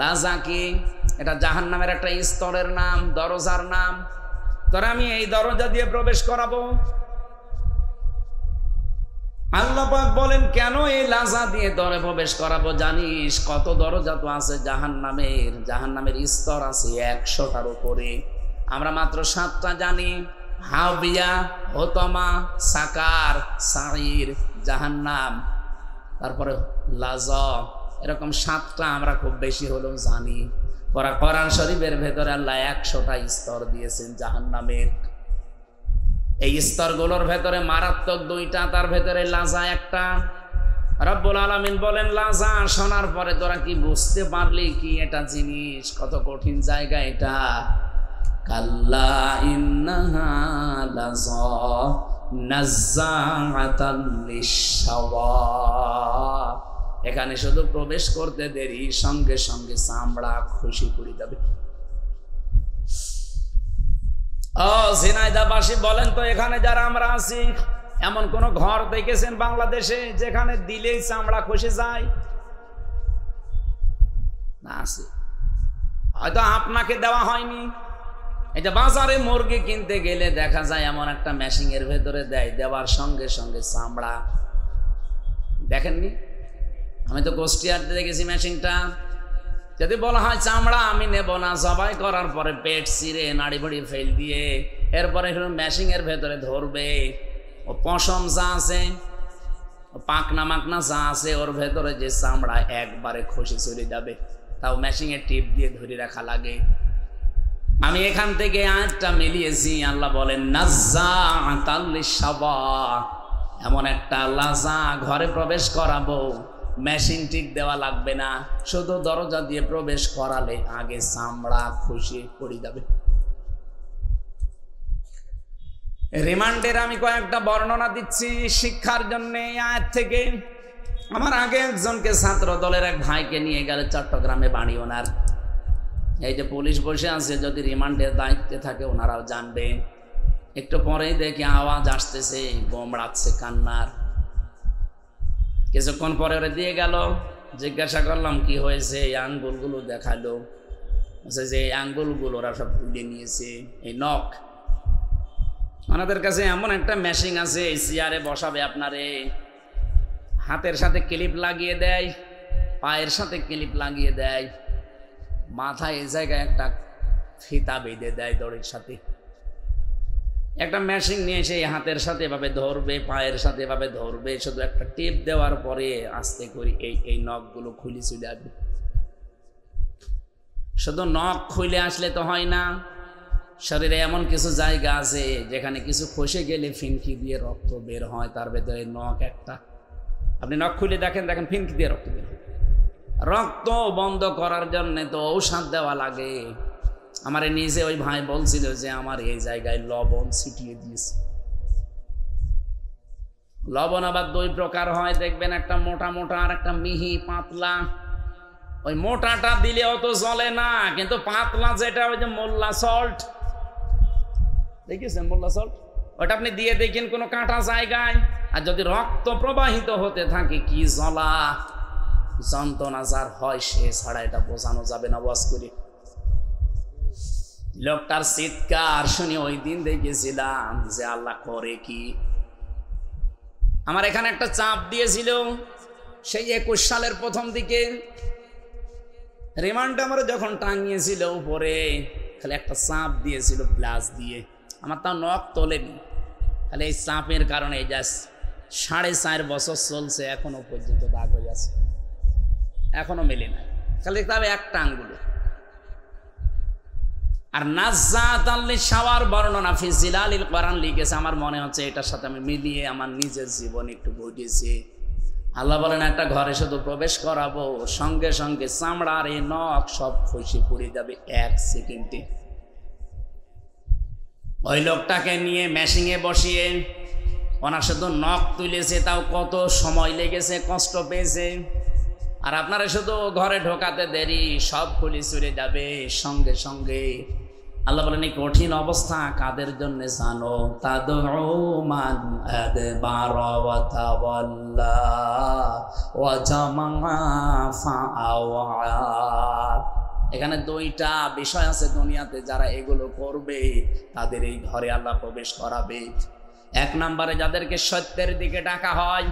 লাজা? কি এটা জাহান্নামের একটা স্তরের নাম, দরজার নাম। তোরা আমি এই দরজা দিয়ে প্রবেশ করাবো। আল্লাহ পাক বলেন কেন এই লাজা দিয়ে দরে প্রবেশ করাবো? জানিস কত দরজা তো আছে জাহান্নামের? জাহান্নামের স্তর আছে 100টার উপরে। আমরা মাত্র 7টা জানি, হাবিয়া, হোতমা, সাকার, সাইর, জাহান্নাম, তারপরে লাজা, এরকম 7টা আমরা খুব বেশি হলেও জানি। কোরআন শরীফের ভেতরে আল্লাহ 100টা স্তর দিয়েছেন জাহান্নামের। এই স্তরগুলোর ভেতরে মারাত্মক 2টা, তার ভেতরে লাজা একটা। রব্বুল আলামিন বলেন লাজা শোনার পরে তোরা কি বুঝতে পারলি কি এটা জিনিস? কত কঠিন জায়গা এটা। কাল্লা ইন্নাহা লাযা নাযাআতাল লিশাওয়া, এখানে শুধু প্রবেশ করতে দেরি, সঙ্গে সঙ্গে চামড়া খুশি করে যাবে। ও ঝিনাইদহবাসী বলেন তো, এখানে যারা আমরা আছি, এমন কোন ঘর দেখেছেন বাংলাদেশে যেখানে দিলেই চামড়া খসে যায়? না, আছে, হয়তো আপনাকে দেওয়া হয়নি। এই যে বাজারে মুরগি কিনতে গেলে দেখা যায় এমন একটা মেশিং এর ভেতরে দেয়, দেওয়ার সঙ্গে সঙ্গে চামড়া। দেখেননি? আমি তো গোষ্ঠীহাটে দেখেছি মেশিনটা। যদি বলা হয় চামড়া আমি নেব না, জবাই করার পরে পেট চিরে নাড়ি ভড়ি ফেল দিয়ে এরপরে মেশিং এর ভেতরে ধরবে। ও পশম যা আছে, পাকনা মাকনা যা আছে, ওর ভেতরে যে চামড়া একবারে খসে চলে যাবে, তাও মেশিং এর টিপ দিয়ে ধরে রাখা লাগে। আমি এখান থেকে আয়াতটা মিলিয়েছি। আল্লাহ বলেন নাযাআতাল লিশাওয়া, এমন একটা লাজা ঘরে প্রবেশ করাবো, মেশিন ঠিক দেওয়া লাগবে না, শুধু দরজা দিয়ে প্রবেশ করালে আগে চামড়া খুশি পড়ে যাবে। রিমান্ডের আমি কয়েকটা বর্ণনা দিচ্ছি শিক্ষার জন্য আয়াত থেকে। আমার আগে একজনকে ছাত্র দলের এক ভাইকে নিয়ে গেল চট্টগ্রামে বাড়ি ওনার। এই যে পুলিশ বসে আছে, যদি রিমান্ডের দায়িত্বে থাকে ওনারাও জানবে। একটু পরেই দেখি আওয়াজ আসতেছে, গোমড়াচ্ছে কান্নার। কিছুক্ষণ পরে ওরা দিয়ে গেল। জিজ্ঞাসা করলাম কি হয়েছে? এই আঙ্গুলগুলো দেখালো, যে এই আঙ্গুলগুলো ওরা সব তুলে নিয়েছে। এই নখ, ওনাদের কাছে এমন একটা মেশিন আছে, এই চেয়ারে বসাবে আপনারে, হাতের সাথে ক্লিপ লাগিয়ে দেয়, পায়ের সাথে ক্লিপ লাগিয়ে দেয়, মাথায় এই জায়গায় একটা ফিতা বেঁধে দেয় দড়ির সাথে। একটা মেশিন নিয়ে এসে হাতের সাথে এভাবে ধরবে, পায়ের সাথে এভাবে ধরবে, শুধু একটা টিপ দেওয়ার পরে আস্তে করে এই নখগুলো খুলে চলে আসবে। শুধু নখ খুলে আসলে তো হয় না, শরীরে এমন কিছু জায়গা আছে যেখানে কিছু খসে গেলে ফিনকি দিয়ে রক্ত বের হয়, তার ভেতরে নখ একটা। আপনি নখ খুলে দেখেন, দেখেন ফিনকি দিয়ে রক্ত বের হয়। রক্ত বন্ধ করার জন্য তো ঔষধ দেওয়া লাগে। আমার নিজে ওই ভাই বলছিল যে আমার এই জায়গায় লবণ ছিটিয়ে দিয়েছে। লবণ আবার 2 প্রকার হয় দেখবেন, একটা মোটা মোটা আর একটা মিহি পাতলা। ওই মোটাটা দিলে অত জ্বলে না, কিন্তু পাতলা যেটা ওই যে মোল্লা সল্ট, দেখেছেন মোল্লা সল্ট, ওটা আপনি দিয়ে দেখেন কোনো কাঁটা জায়গায়, আর যদি রক্ত প্রবাহিত হতে থাকে কি জ্বলা যন্ত্রণা যার হয়, সে ছাড়া এটা বোঝানো যাবে না। ওয়াজ করে লোকটার চিৎকার শুনে ওই দিন দেখেছিলাম যে আল্লাহ করে কি। আমার এখানে একটা চাপ দিয়েছিল সেই 21 সালের প্রথম দিকে। রিমান্ডে আমার যখন টাঙিয়েছিল উপরে, খালি একটা চাপ দিয়েছিল প্লাস দিয়ে, আমার তাও নখ তোলেনি, খালি এই চাপের কারণে এই যা 4.5 বছর চলছে, এখনো পর্যন্ত দাগ হয়ে আছে, এখনো মেলে না, খালি তবে একটা আঙ্গুলে। আর নাজ্জাত আল-লিশাওয়ার বর্ণনা ফি জিলালিল কোরআন লিখেছে, আমার মনে হচ্ছে এটার সাথে আমি মিলিয়ে আমার নিজের জীবন একটু ঘটেছে। আল্লাহ বলেন একটা ঘরে শুধু প্রবেশ করাবো, সঙ্গে সঙ্গে চামড়ার এই নখ সব খসে পড়ে যাবে 1 সেকেন্ডে। ওই লোকটাকে নিয়ে মেশিনে বসিয়ে ওনার শুধু নখ তুলেছে, তাও কত সময় লেগেছে, কষ্ট পেয়েছে। আর আপনারা শুধু ঘরে ঢোকাতে দেরি, সব খুলি চলে যাবে সঙ্গে সঙ্গে। আল্লাহ বলেন এই কঠিন অবস্থা কাদের জন্য জানো? তাদউ মান আদবারা ওয়া তাওয়াল্লা ওয়া জামা ফাআওয়া। এখানে 2টা বিষয় আছে দুনিয়াতে, যারা এগুলো করবে তাদের এই ঘরে আল্লাহ প্রবেশ করাবে। 1 নম্বরে যাদেরকে সত্যের দিকে ডাকা হয়,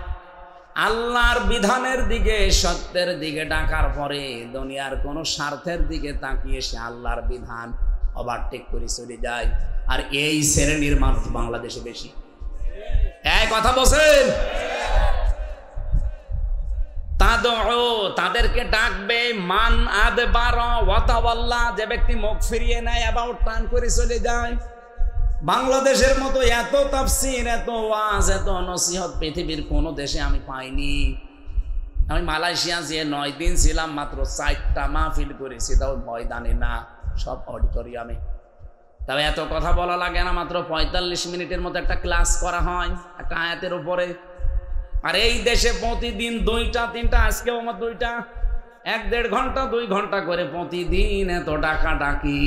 আল্লাহর বিধানের দিকে, সত্যের দিকে ডাকার পরে দুনিয়ার কোনো স্বার্থের দিকে তাকিয়ে সে আল্লাহর বিধান ওভারটেক করে চলে যায়। আর এই শ্রেণীর মানুষ বাংলাদেশে বেশি। এই কথা বলছেন, তাদেরকে ডাকবে মান আদবারা ওয়া তাওয়াল্লা, যে ব্যক্তি মুখ ফিরিয়ে নেয়, অ্যাবাউট টার্ন করে চলে যায়। বাংলাদেশের মতো এত তাফসীর, এত ওয়াজ, এত নসিহত পৃথিবীর কোনো দেশে আমি পাইনি। আমি মালয়েশিয়া যে 9 দিন ছিলাম, মাত্র 4টা মাহফিল করেছি, তাও ময়দানে না, সব অডিটোরিয়ামে। তবে এত কথা বলা লাগে না, মাত্র 45 মিনিটের মতো একটা ক্লাস করা হয় একটা আয়াতের উপরে। আর এই দেশে প্রতিদিন 2টা 3টা, আজকেও আমার 2টা, 1-1.5 ঘন্টা 2 ঘন্টা করে প্রতিদিন এত ডাকা ডাকি,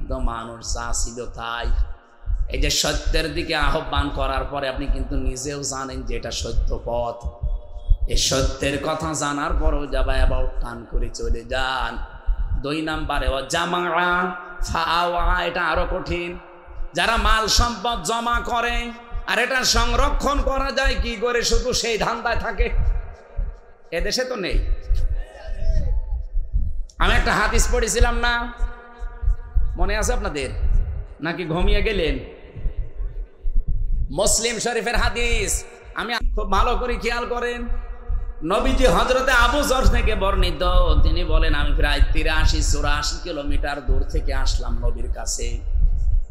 তো মানুষ চা ছিল তাই। এই যে সত্যের দিকে আহ্বান করার পরে আপনি কিন্তু নিজেও জানেন যে এটা সত্য পথ। এই সত্যের কথা জানার পরেও যাবা অ্যাবাউট টান করে চলে যান। 2 নম্বরে ও জামা ফাআওয়া, এটা আরো কঠিন। যারা মাল সম্পদ জমা করে আর এটা সংরক্ষণ করা যায় কি করে, শুধু সেই ধান্দায় থাকে। এদেশে তো নেই। আমি একটা হাদিস পড়েছিলাম না, মনে আছে আপনাদের নাকি ঘুমিয়ে গেলেন? মুসলিম শরীফের হাদিস, আমি খুব ভালো করে খেয়াল করেন। নবীজি হযরতে আবু যর থেকে বর্ণিত, তিনি বলেন আমি প্রায় 83-84 কিলোমিটার দূর থেকে আসলাম নবীর কাছে।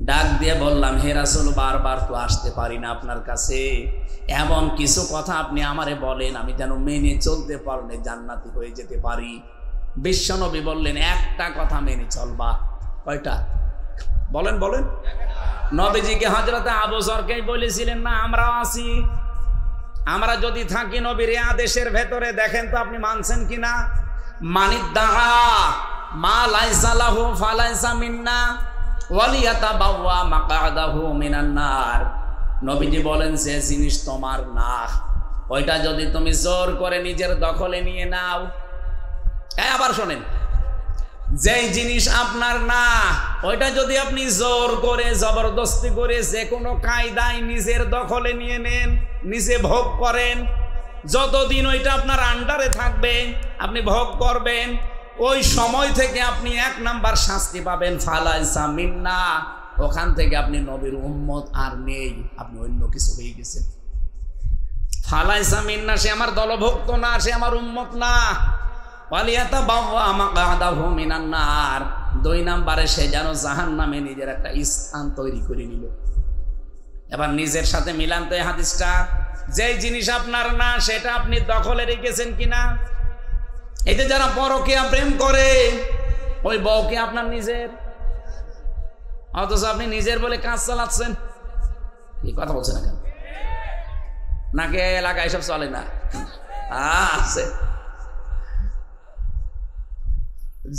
ডাক দিয়ে বললাম, হে রাসূল, বারবার তো আসতে পারি না আপনার কাছে, এমন কিছু কথা আপনি আমারে বলেন আমি যেন মেনে চলতে পারলে জান্নাতি হয়ে যেতে পারি। বিশ্বনবী বললেন, একটা কথা মেনে চলবা। কয়টা? বলেন বলেন। নবীজিকে হযরতে আবু যরকেই বলেছিলেন না আমরাও আছি, আমরা যদি থাকি নবীর আদেশের ভেতরে, দেখেন তো আপনি মানছেন কিনা। মানিদ্দাহা মা লাইসা লাহু ফালাইসা মিন্না ওয়ালিয়াতাবাওয়া মাকআদাহু মিনান নার। নবীজি বলেন, যে জিনিস তোমার না, ওইটা যদি তুমি জোর করে নিজের দখলে নিয়ে নাও। আবার শোনেন, যেই জিনিস আপনার না, ওইটা যদি আপনি জোর করে, জবরদস্তি করে, যে কোনো কায়দায় নিজের দখলে নিয়ে নেন, নিজে ভোগ করেন, যতদিন ওইটা আপনার আন্ডারে থাকবে আপনি ভোগ করবেন, ওই সময় থেকে আপনি 1 নাম্বার শাস্তি পাবেন, ফালাইসা মিন্না। ওখান থেকে আপনি নবীর উম্মত আর নেই, আপনি অন্য কিছু হয়ে গেছেন। ফালাইসা মিন্না, সে আমার দলভুক্ত না, সে আমার উম্মত না। ওয়ালিয়াতাবাওয়া মাকআদাহু মিনান নার, 2 নম্বরে সে যেন জাহান্নামে নিজের একটা স্থান তৈরি করে নিল। এবার নিজের সাথে মিলান তো এই হাদিসটা, যেই জিনিস আপনার না সেটা আপনি দখলে রেখেছেন কিনা। এই যে যারা পরকীয়া প্রেম করে, ওই বউকে আপনার নিজের, অথচ আপনি নিজের বলে কাজ চালাচ্ছেন। কি কথা বলছেন না কেন? নাকি এলাকায় সব চলে না? আছে।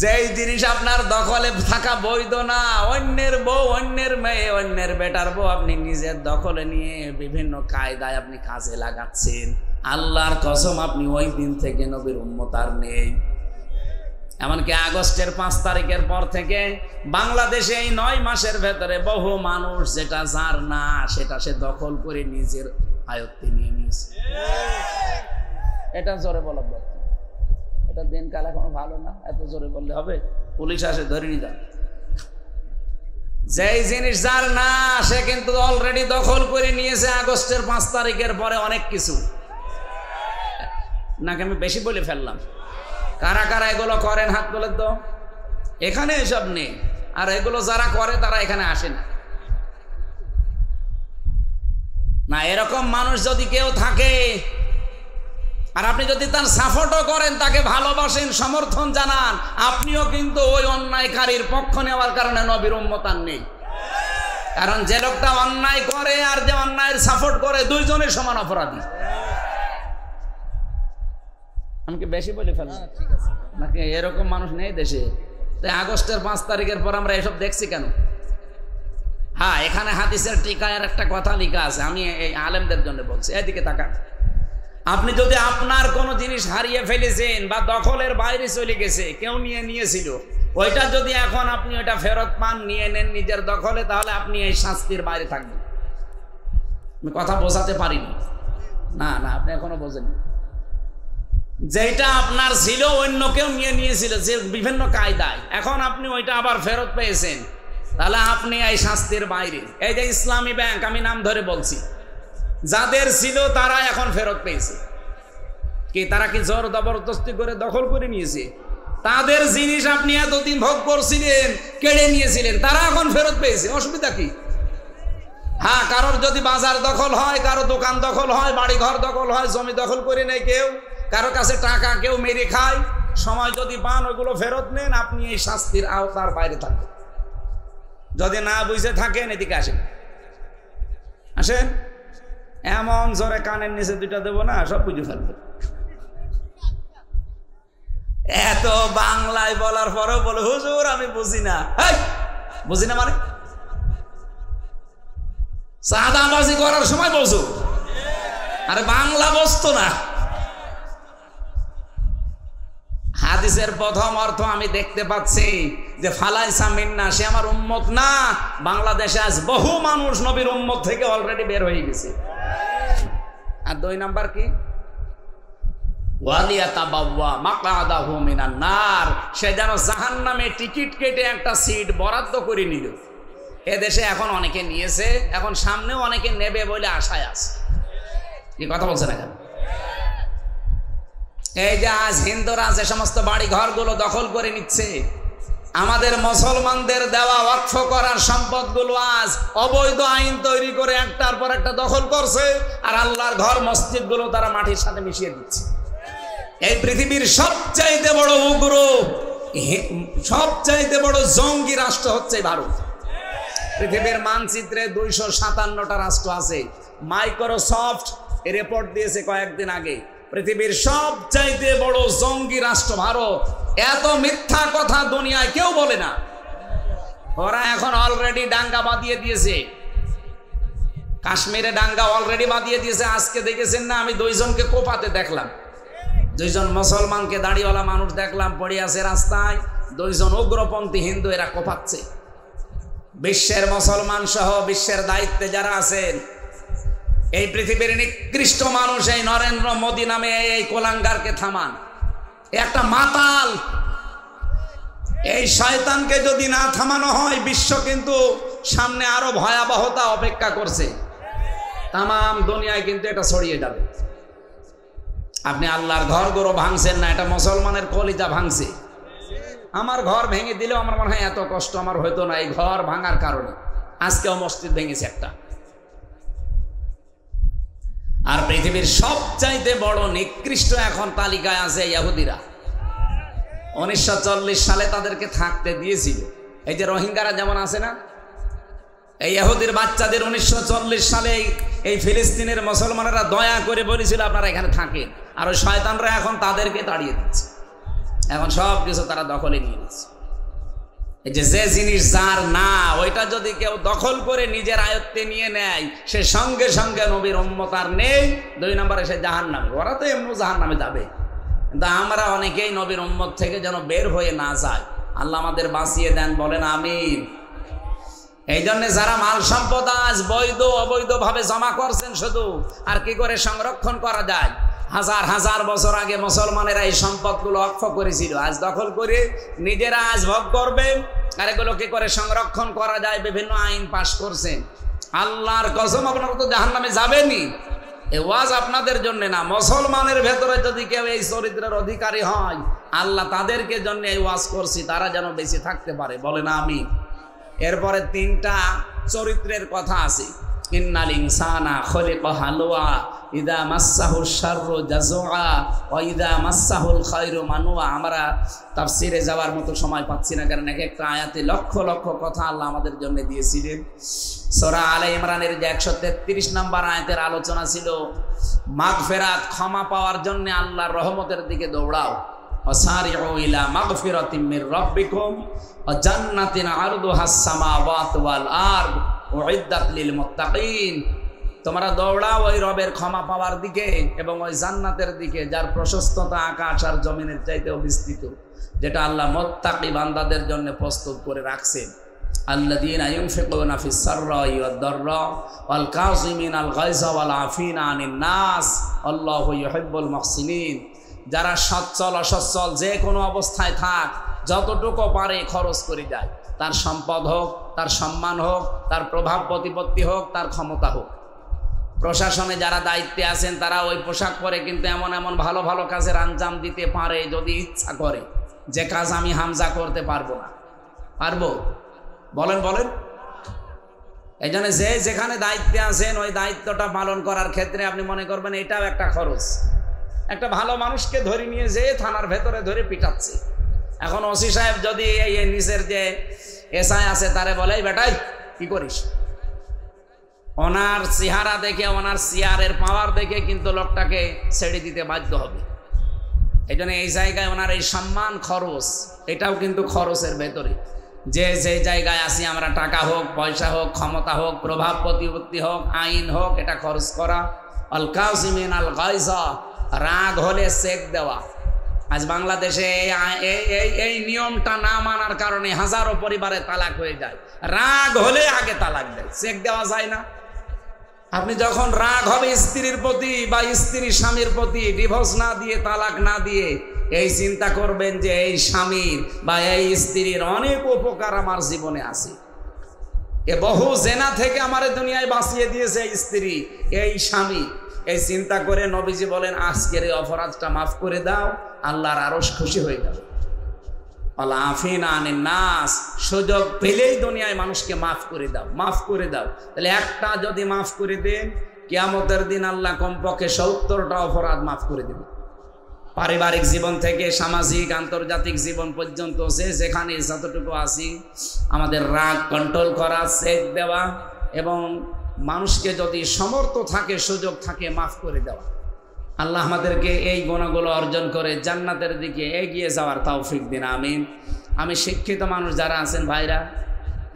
যেই জিনিস আপনার দখলে থাকা বৈধ না, অন্যের বউ, অন্যের মেয়ে, অন্যের বেটার বউ আপনি নিজের দখলে নিয়ে বিভিন্ন কায়দায় আপনি কাজে লাগাচ্ছেন। আল্লাহর কসম, আপনি ওই দিন থেকে নবীর উম্মত আর নেই। এমনকি আগস্টের 5 তারিখের পর থেকে বাংলাদেশে এই 9 মাসের ভেতরে বহু মানুষ যেটা যার না সেটা সে দখল করে নিজের আয়ত্তে নিয়ে নিয়েছে। এটা জোরে বলা দরকার। দেশটা দিনকাল এখনো ভালো না, এত জোরে বললে হবে? পুলিশ আসে ধরে নিয়ে যান। যেই জিনিস যার না সে কিন্তু অলরেডি দখল করে নিয়েছে আগস্টের 5 তারিখের পরে অনেক কিছু। নাকি আমি বেশি বলে ফেললাম? কারা কারা এগুলো করেন হাত তোলেন তো। এখানে এসব নেই, আর এগুলো যারা করে তারা এখানে আসে না। না, এরকম মানুষ যদি কেউ থাকে আর আপনি যদি তার সাপোর্টও করেন, তাকে ভালোবাসেন, সমর্থন জানান, আপনিও কিন্তু ওই অন্যায়কারীর পক্ষ নেওয়ার কারণে নবীর উম্মত আর নেই। কারণ যে লোকটা অন্যায় করে আর যে অন্যায়ের সাপোর্ট করে, দুইজনের সমান অপরাধী। আমি কি বেশি বলে ফেললাম নাকি? এরকম মানুষ নেই দেশে। তাই আগস্টের 5 তারিখের পর আমরা এসব দেখছি কেন? হ্যাঁ, এখানে হাদিসের টিকায়ের একটা কথা লেখা আছে, আমি এই আলেমদের জন্য বলছি। এদিকে তাকান। আপনি যদি আপনার কোনো জিনিস হারিয়ে ফেলেছেন বা দখলের বাইরে চলে গেছে, কেউ নিয়েছিল, ওইটা যদি এখন আপনি ওইটা ফেরত পান, নিয়ে নেন নিজের দখলে, তাহলে আপনি এই শাস্তির বাইরে থাকবেন। আমি কথা বোঝাতে পারিনি? না না, আপনি এখনো বোঝেননি। যেটা আপনার ছিল অন্য কেউ নিয়েছিল যে বিভিন্ন কায়দায়, এখন আপনি ওইটা আবার ফেরত পেয়েছেন, তাহলে আপনি এই শাস্তির বাইরে। এই যে ইসলামী ব্যাংক, আমি নাম ধরে বলছি, যাদের ছিল তারা এখন ফেরত পেয়েছে। কি তারা কি জোর জবরদস্তি করে দখল করে নিয়েছে? তাদের জিনিস আপনি এতদিন ভোগ করছিলেন, কেড়ে নিয়েছিলেন, তারা এখন ফেরত পেয়েছে। অসুবিধা কি? হ্যাঁ, কারোর যদি বাজার দখল হয়, কারো দোকান দখল হয়, বাড়ি ঘর দখল হয়, জমি দখল করে নেয় কেউ, কারো কাছে টাকা কেউ মেরে খায়, সময় যদি পান ওইগুলো ফেরত নেন, আপনি এই শাস্তির আওতার বাইরে থাকবেন। যদি না বুঝে থাকেন, এদিকে আসেন, আসেন। এমন জোরে কানের নিচে দুইটা দেবো না, সব বুঝে ফেলবে। এত বাংলায় বলার পরেও বলে হুজুর আমি বুঝি না। বুঝি না মানে চাঁদাবাজি করার সময় বলছো, আরে বাংলা বসতো না। হাদিসের প্রথম অর্থ আমি দেখতে পাচ্ছি যে ফালাইসা মিন্না, সে আমার উম্মত না। বাংলাদেশে আজ বহু মানুষ নবীর উম্মত থেকে অলরেডি বের হয়ে গেছে। আর 2 নাম্বার কি? ওয়ালিয়াতাবাওয়া মাকআদাহু মিনান নার, সে যেন জাহান্নামে টিকিট কেটে একটা সিট বরাদ্দ করে নিল। এদেশে এখন অনেকে নিয়েছে, এখন সামনেও অনেকে নেবে বলে আশায় আছে। কি কথা বলছেন এখন? এই যে আজ হিন্দুরা যে সমস্ত বাড়ি ঘরগুলো দখল করে নিচ্ছে, আমাদের মুসলমানদের দেওয়া ওয়াকফ করার সম্পদগুলো আজ অবৈধ আইন তৈরি করে একটার পর একটা দখল করছে, আর আল্লাহর ঘর মসজিদগুলো তারা মাটির সাথে মিশিয়ে দিচ্ছে। এই পৃথিবীর সবচাইতে বড় উগ্র, সবচাইতে বড় জঙ্গি রাষ্ট্র হচ্ছে ভারত। পৃথিবীর মানচিত্রে 257টা রাষ্ট্র আছে। মাইক্রোসফট রিপোর্ট দিয়েছে কয়েকদিন আগে, পৃথিবীর সবচাইতে বড় জঙ্গি রাষ্ট্র ভারত। এত মিথ্যা কথা দুনিয়ায় কেউ বলে না। ওরা এখন অলরেডি ডাঙ্গা বাঁধিয়ে দিয়েছে, কাশ্মীরে ডাঙ্গা অলরেডি বাঁধিয়ে দিয়েছে। আজকে দেখেছেন না, আমি 2 জনকে কোপাতে দেখলাম, 2 জন মুসলমানকে, দাড়িওয়ালা মানুষ দেখলাম পড়ে আছে রাস্তায়। 2 জন উগ্রপন্থী হিন্দু, এরা কোপাচ্ছে। বিশ্বের মুসলমান সহ বিশ্বের দায়িত্বে যারা আছেন, এই পৃথিবীর নিকৃষ্ট মানুষ এই নরেন্দ্র মোদী নামে এই কোলাঙ্গারকে থামান। একটা মাতাল, এই শয়তানকে যদি না থামানো হয়, বিশ্ব কিন্তু সামনে আরো ভয়াবহতা অপেক্ষা করছে। তামাম দুনিয়ায় কিন্তু এটা ছড়িয়ে যাবে। আপনি আল্লাহর ঘরগুলো ভাঙছেন না, এটা মুসলমানের কলিজা ভাঙছে। আমার ঘর ভেঙে দিলেও আমার মনে হয় এত কষ্ট আমার হইতো না এই ঘর ভাঙার কারণে। আজকেও মসজিদ ভেঙেছে একটা। আর পৃথিবীর সবচাইতে বড় নিকৃষ্ট এখন তালিকায় আছে ইহুদিরা। 1940 সালে তাদেরকে থাকতে দিয়েছিল। এই যে রোহিঙ্গারা যেমন আছে না, এই ইহুদির বাচ্চাদের 1940 সালে এই ফিলিস্তিনের মুসলমানেরা দয়া করে বলেছিল আপনারা এখানে থাকেন, আর ওই শয়তানরা এখন তাদেরকে তাড়িয়ে দিচ্ছে। এখন সব কিছু তারা দখলে নিয়ে নিচ্ছে। এই যে জিনিস যার না, ওইটা যদি কেউ দখল করে নিজের আয়ত্তে নিয়ে নেয়, সে সঙ্গে সঙ্গে নবীর উম্মত আর নেই। 2 নম্বরে সে জাহান্নামে। ওরা তো এমনি জাহান্নামে যাবে, কিন্তু আমরা অনেকেই নবীর উম্মত থেকে যেন বের হয়ে না যায়। আল্লাহ আমাদের বাঁচিয়ে দেন, বলেন আমিন। এই জন্য যারা মাল সম্পদ আজ বৈধ অবৈধ ভাবে জমা করছেন শুধু, আর কি করে সংরক্ষণ করা যায়, হাজার হাজার বছর আগে মুসলমানেরা এই সম্পদগুলো অক্ষ করেছিল, আজ দখল করে নিজেরা আজ ভোগ করবে। আর এগুলোকে করে সংরক্ষণ করা যায়, বিভিন্ন আইন পাশ করছে। আল্লাহর কসম, আপনারা তো জাহান্নামে যাবেনই। এই ওয়াজ আপনাদের জন্য না, মুসলমানের ভেতরে যদি কেউ এই চরিত্রের অধিকারী হয়, আল্লাহ তাদেরকে জন্য এই ওয়াজ করছি, তারা যেন বেঁচে থাকতে পারে। বলে না আমি। এরপরে 3টা চরিত্রের কথা আছে। ইন্নাল ইনসানা খুলিকা হালুয়া ইদা মাসসাহুশ শাররু জাজুআ ওয়া ইদা মাসসাহুল খায়রু মানুয়া। আমরা তাফসিরে যাওয়ার মতো সময় পাচ্ছি না, কারণ এক একটা আয়াতে লক্ষ লক্ষ কথা আল্লাহ আমাদের জন্য দিয়েছিলেন। সূরা আলে ইমরানের যে 133 নম্বর আয়াতের আলোচনা ছিল মাগফিরাত, ক্ষমা পাওয়ার জন্য আল্লাহর রহমতের দিকে দৌড়াও। ওয়াসারিউ ইলা মাগফিরাতিম মির রাব্বিকুম ওয়া জান্নাতিন আরদুহাস সামাওয়াতু ওয়াল আরদ উইদ্দাত লিল মুত্তাকিন। তোমরা দৌড়াও ওই রবের ক্ষমা পাওয়ার দিকে এবং ওই জান্নাতের দিকে, যার প্রশস্ততা আকাশ আর জমিনের চাইতেও বিস্তৃত, যেটা আল্লাহ মুত্তাকি বান্দাদের জন্য প্রস্তুত করে রাখছেন। আল্লাযীনা ইউনফিকুনা ফিস সাররাই ওয়াদ দাররা ওয়াল কাযিমিনাল গায়যা ওয়াল আফিনা আনিন নাস আল্লাহু ইউহিব্বুল মুহসিনিন। যারা সচ্ছল অসচ্ছল যে কোনো অবস্থায় থাক, যতটুকু পারে খরচ করে যায়, তার সম্পদ হোক, তার সম্মান হোক, তার প্রভাব প্রতিপত্তি হোক, তার ক্ষমতা হোক। প্রশাসনে যারা দায়িত্বে আছেন তারা ওই পোশাক পরে কিন্তু এমন এমন ভালো ভালো কাজের আঞ্জাম দিতে পারে যদি ইচ্ছা করে, যে কাজ আমি হামজা করতে পারবো না। পারবো? বলেন বলেন। এই জন্য যে যেখানে দায়িত্বে আছেন ওই দায়িত্বটা পালন করার ক্ষেত্রে আপনি মনে করবেন এটাও একটা খরচ। একটা ভালো মানুষকে ধরে নিয়ে যেয়ে থানার ভেতরে ধরে পিটাচ্ছে। এখন ওসি সাহেব যদি এই নিচের যে এসআই আছে তারে বলে, বেটাই কি করিস, ওনার চেহারা দেখে, ওনার চেয়ারের পাওয়ার দেখে কিন্তু লোকটাকে ছেড়ে দিতে বাধ্য হবে। এই জন্য এই জায়গায় ওনার এই সম্মান খরচ, এটাও কিন্তু খরচের ভেতরে। যে যে জায়গায় আসি আমরা, টাকা হোক, পয়সা হোক, ক্ষমতা হোক, প্রভাব প্রতিপত্তি হোক, আইন হোক, এটা খরচ করা। আল কাযিমিনাল গায়যা, রাগ হলে চেক দেওয়া। আজ বাংলাদেশে এই নিয়মটা না মানার কারণে হাজারো পরিবারে তালাক হয়ে যায়। রাগ হলে আগে তালাক দেয়, চেক দেওয়া যায় না। আপনি যখন রাগ হবে স্ত্রীর প্রতি বা স্ত্রী স্বামীর প্রতি, ডিভোর্স না দিয়ে, তালাক না দিয়ে, এই চিন্তা করবেন যে এই স্বামীর বা এই স্ত্রীর অনেক উপকার আমার জীবনে আছে। এ বহু জেনা থেকে আমার দুনিয়ায় বাঁচিয়ে দিয়েছে এই স্ত্রী, এই স্বামী। এই চিন্তা করে নবীজি বলেন, আজকের এই অপরাধটা মাফ করে দাও, আল্লাহর আরশ খুশি হয়ে যাবে। আল্লাহ আফিনা আনিন নাস, সুযোগ পেলেই দুনিয়ায় মানুষকে মাফ করে দাও, মাফ করে দাও। তাহলে একটা যদি মাফ করে দেন, কিয়ামতের দিন আল্লাহ কমপক্ষে 70টা অপরাধ মাফ করে দেবে। পারিবারিক জীবন থেকে সামাজিক আন্তর্জাতিক জীবন পর্যন্ত যে যেখানে যতটুকু আছি, আমাদের রাগ কন্ট্রোল করা, চেক দেওয়া এবং মানুষকে যদি সমর্থ থাকে, সুযোগ থাকে, মাফ করে দেওয়া। আল্লাহ আমাদেরকে এই গুণগুলো অর্জন করে জান্নাতের দিকে এগিয়ে যাওয়ার তৌফিক দিন, আমিন। আমি শিক্ষিত মানুষ যারা আছেন ভাইরা,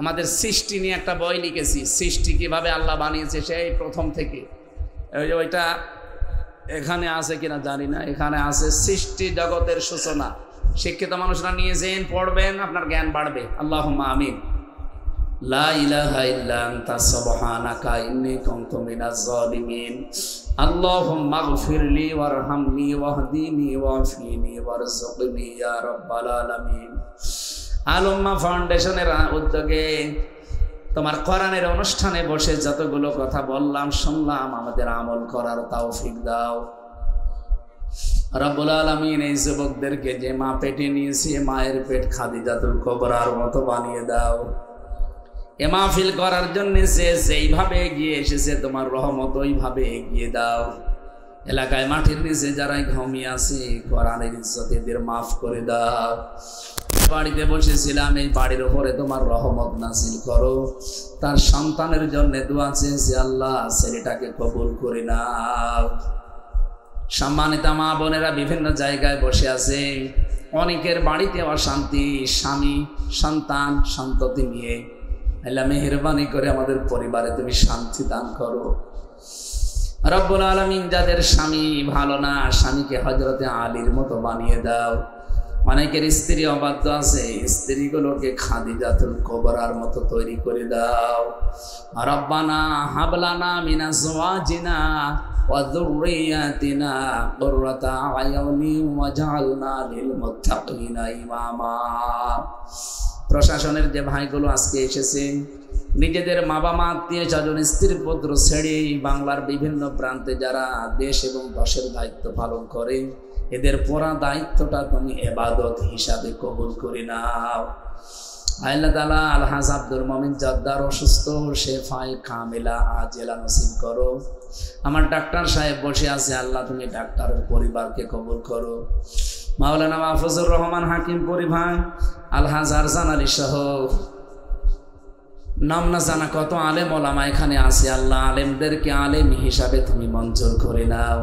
আমাদের সৃষ্টি নিয়ে একটা বই লিখেছি, সৃষ্টি কিভাবে আল্লাহ বানিয়েছে সেই প্রথম থেকে। ওইটা এখানে আছে কিনা জানি না, এখানে আছে সৃষ্টি জগতের সূচনা। শিক্ষিত মানুষরা নিয়ে যেন পড়বেন, আপনার জ্ঞান বাড়বে। আল্লাহুম্মা আমিন। লা ইলাহা ইল্লা আনতা সুবহানাকা ইন্নী কুনতু মিনাজ জালিমিন। আল্লাহুম্মা গফিরলি ওয়ারহামনি ওয়াহদিনি ওয়াফিনি ওয়ারযুকনি ইয়া রাব্বাল আলামিন। আল-উম্মাহ ফাউন্ডেশনের উদ্যোগে তোমার কোরআনের অনুষ্ঠানে বসে যতগুলো কথা বললাম, শুনলাম, আমাদের আমল করার তৌফিক দাও রব্বুল আলামিন। এই যুবকদেরকে যে মা পেটে নিয়েছে, মায়ের পেট খাদিজাতুল কুবরার মতো বানিয়ে দাও। এ মাহফিল করার জন্য সে যেইভাবে এগিয়ে এসেছে, তোমার রহমত ওইভাবে এগিয়ে দাও। এলাকায় মাটির নিচে যারা ঘুমিয়ে আছে, কোরআনের ইজ্জতে এদের মাফ করে দাও। বাড়িতে বসেছিলাম, এই বাড়ির উপরে তোমার রহমত নাজিল করো। তার সন্তানের জন্য দোয়া চেয়েছে, আল্লাহ ছেলেটাকে কবুল করে নাও। সম্মানিত মা বোনেরা বিভিন্ন জায়গায় বসে আছে, অনেকের বাড়িতে অশান্তি, স্বামী সন্তান সন্ততি নিয়ে। আল্লাহ মেহেরবানি করে আমাদের পরিবারে তুমি শান্তি দান করো রব্বুল আলামিন। যাদের স্বামী ভালো না, স্বামীকে হযরতে আলীর মতো বানিয়ে দাও। অনেকের স্ত্রী অবাধ্য আছে, স্ত্রীগুলোকে খাদিজাতুল কুবরার মতো তৈরি করে দাও। রব্বানা হাবলানা মিন আজওয়াজিনা وذرياتنا قرة أعين واجعلنا للمتقين إماما। প্রশাসনের যে ভাইগুলো আজকে এসেছে, নিজেদের মা বাবা আত্মীয় স্বজন স্ত্রী পুত্র ছেড়ে বাংলার বিভিন্ন প্রান্তে যারা দেশ এবং দেশের দায়িত্ব পালন করে, এদের পুরা দায়িত্বটা তুমি ইবাদত হিসাবে কবুল করে নাও। আল্লাহ তাআলা আলহাজ আব্দুল মুমিন জদ্দার অসুস্থ, শেফায়ে কামিলা আজেলা নসিব করো। আমার ডাক্তার সাহেব বসে আছে, আল্লাহ তুমি ডাক্তারের পরিবারকে কবুল করো। মাওলানা মাহফুজুর রহমান হাকিম পরিবার, আলহাজ আরজান আলী সহ নাম না জানা কত আলেম ওলামা এখানে আছে, আল্লাহ আলেমদেরকে আলেম হিসাবে তুমি মঞ্জুর করে নাও।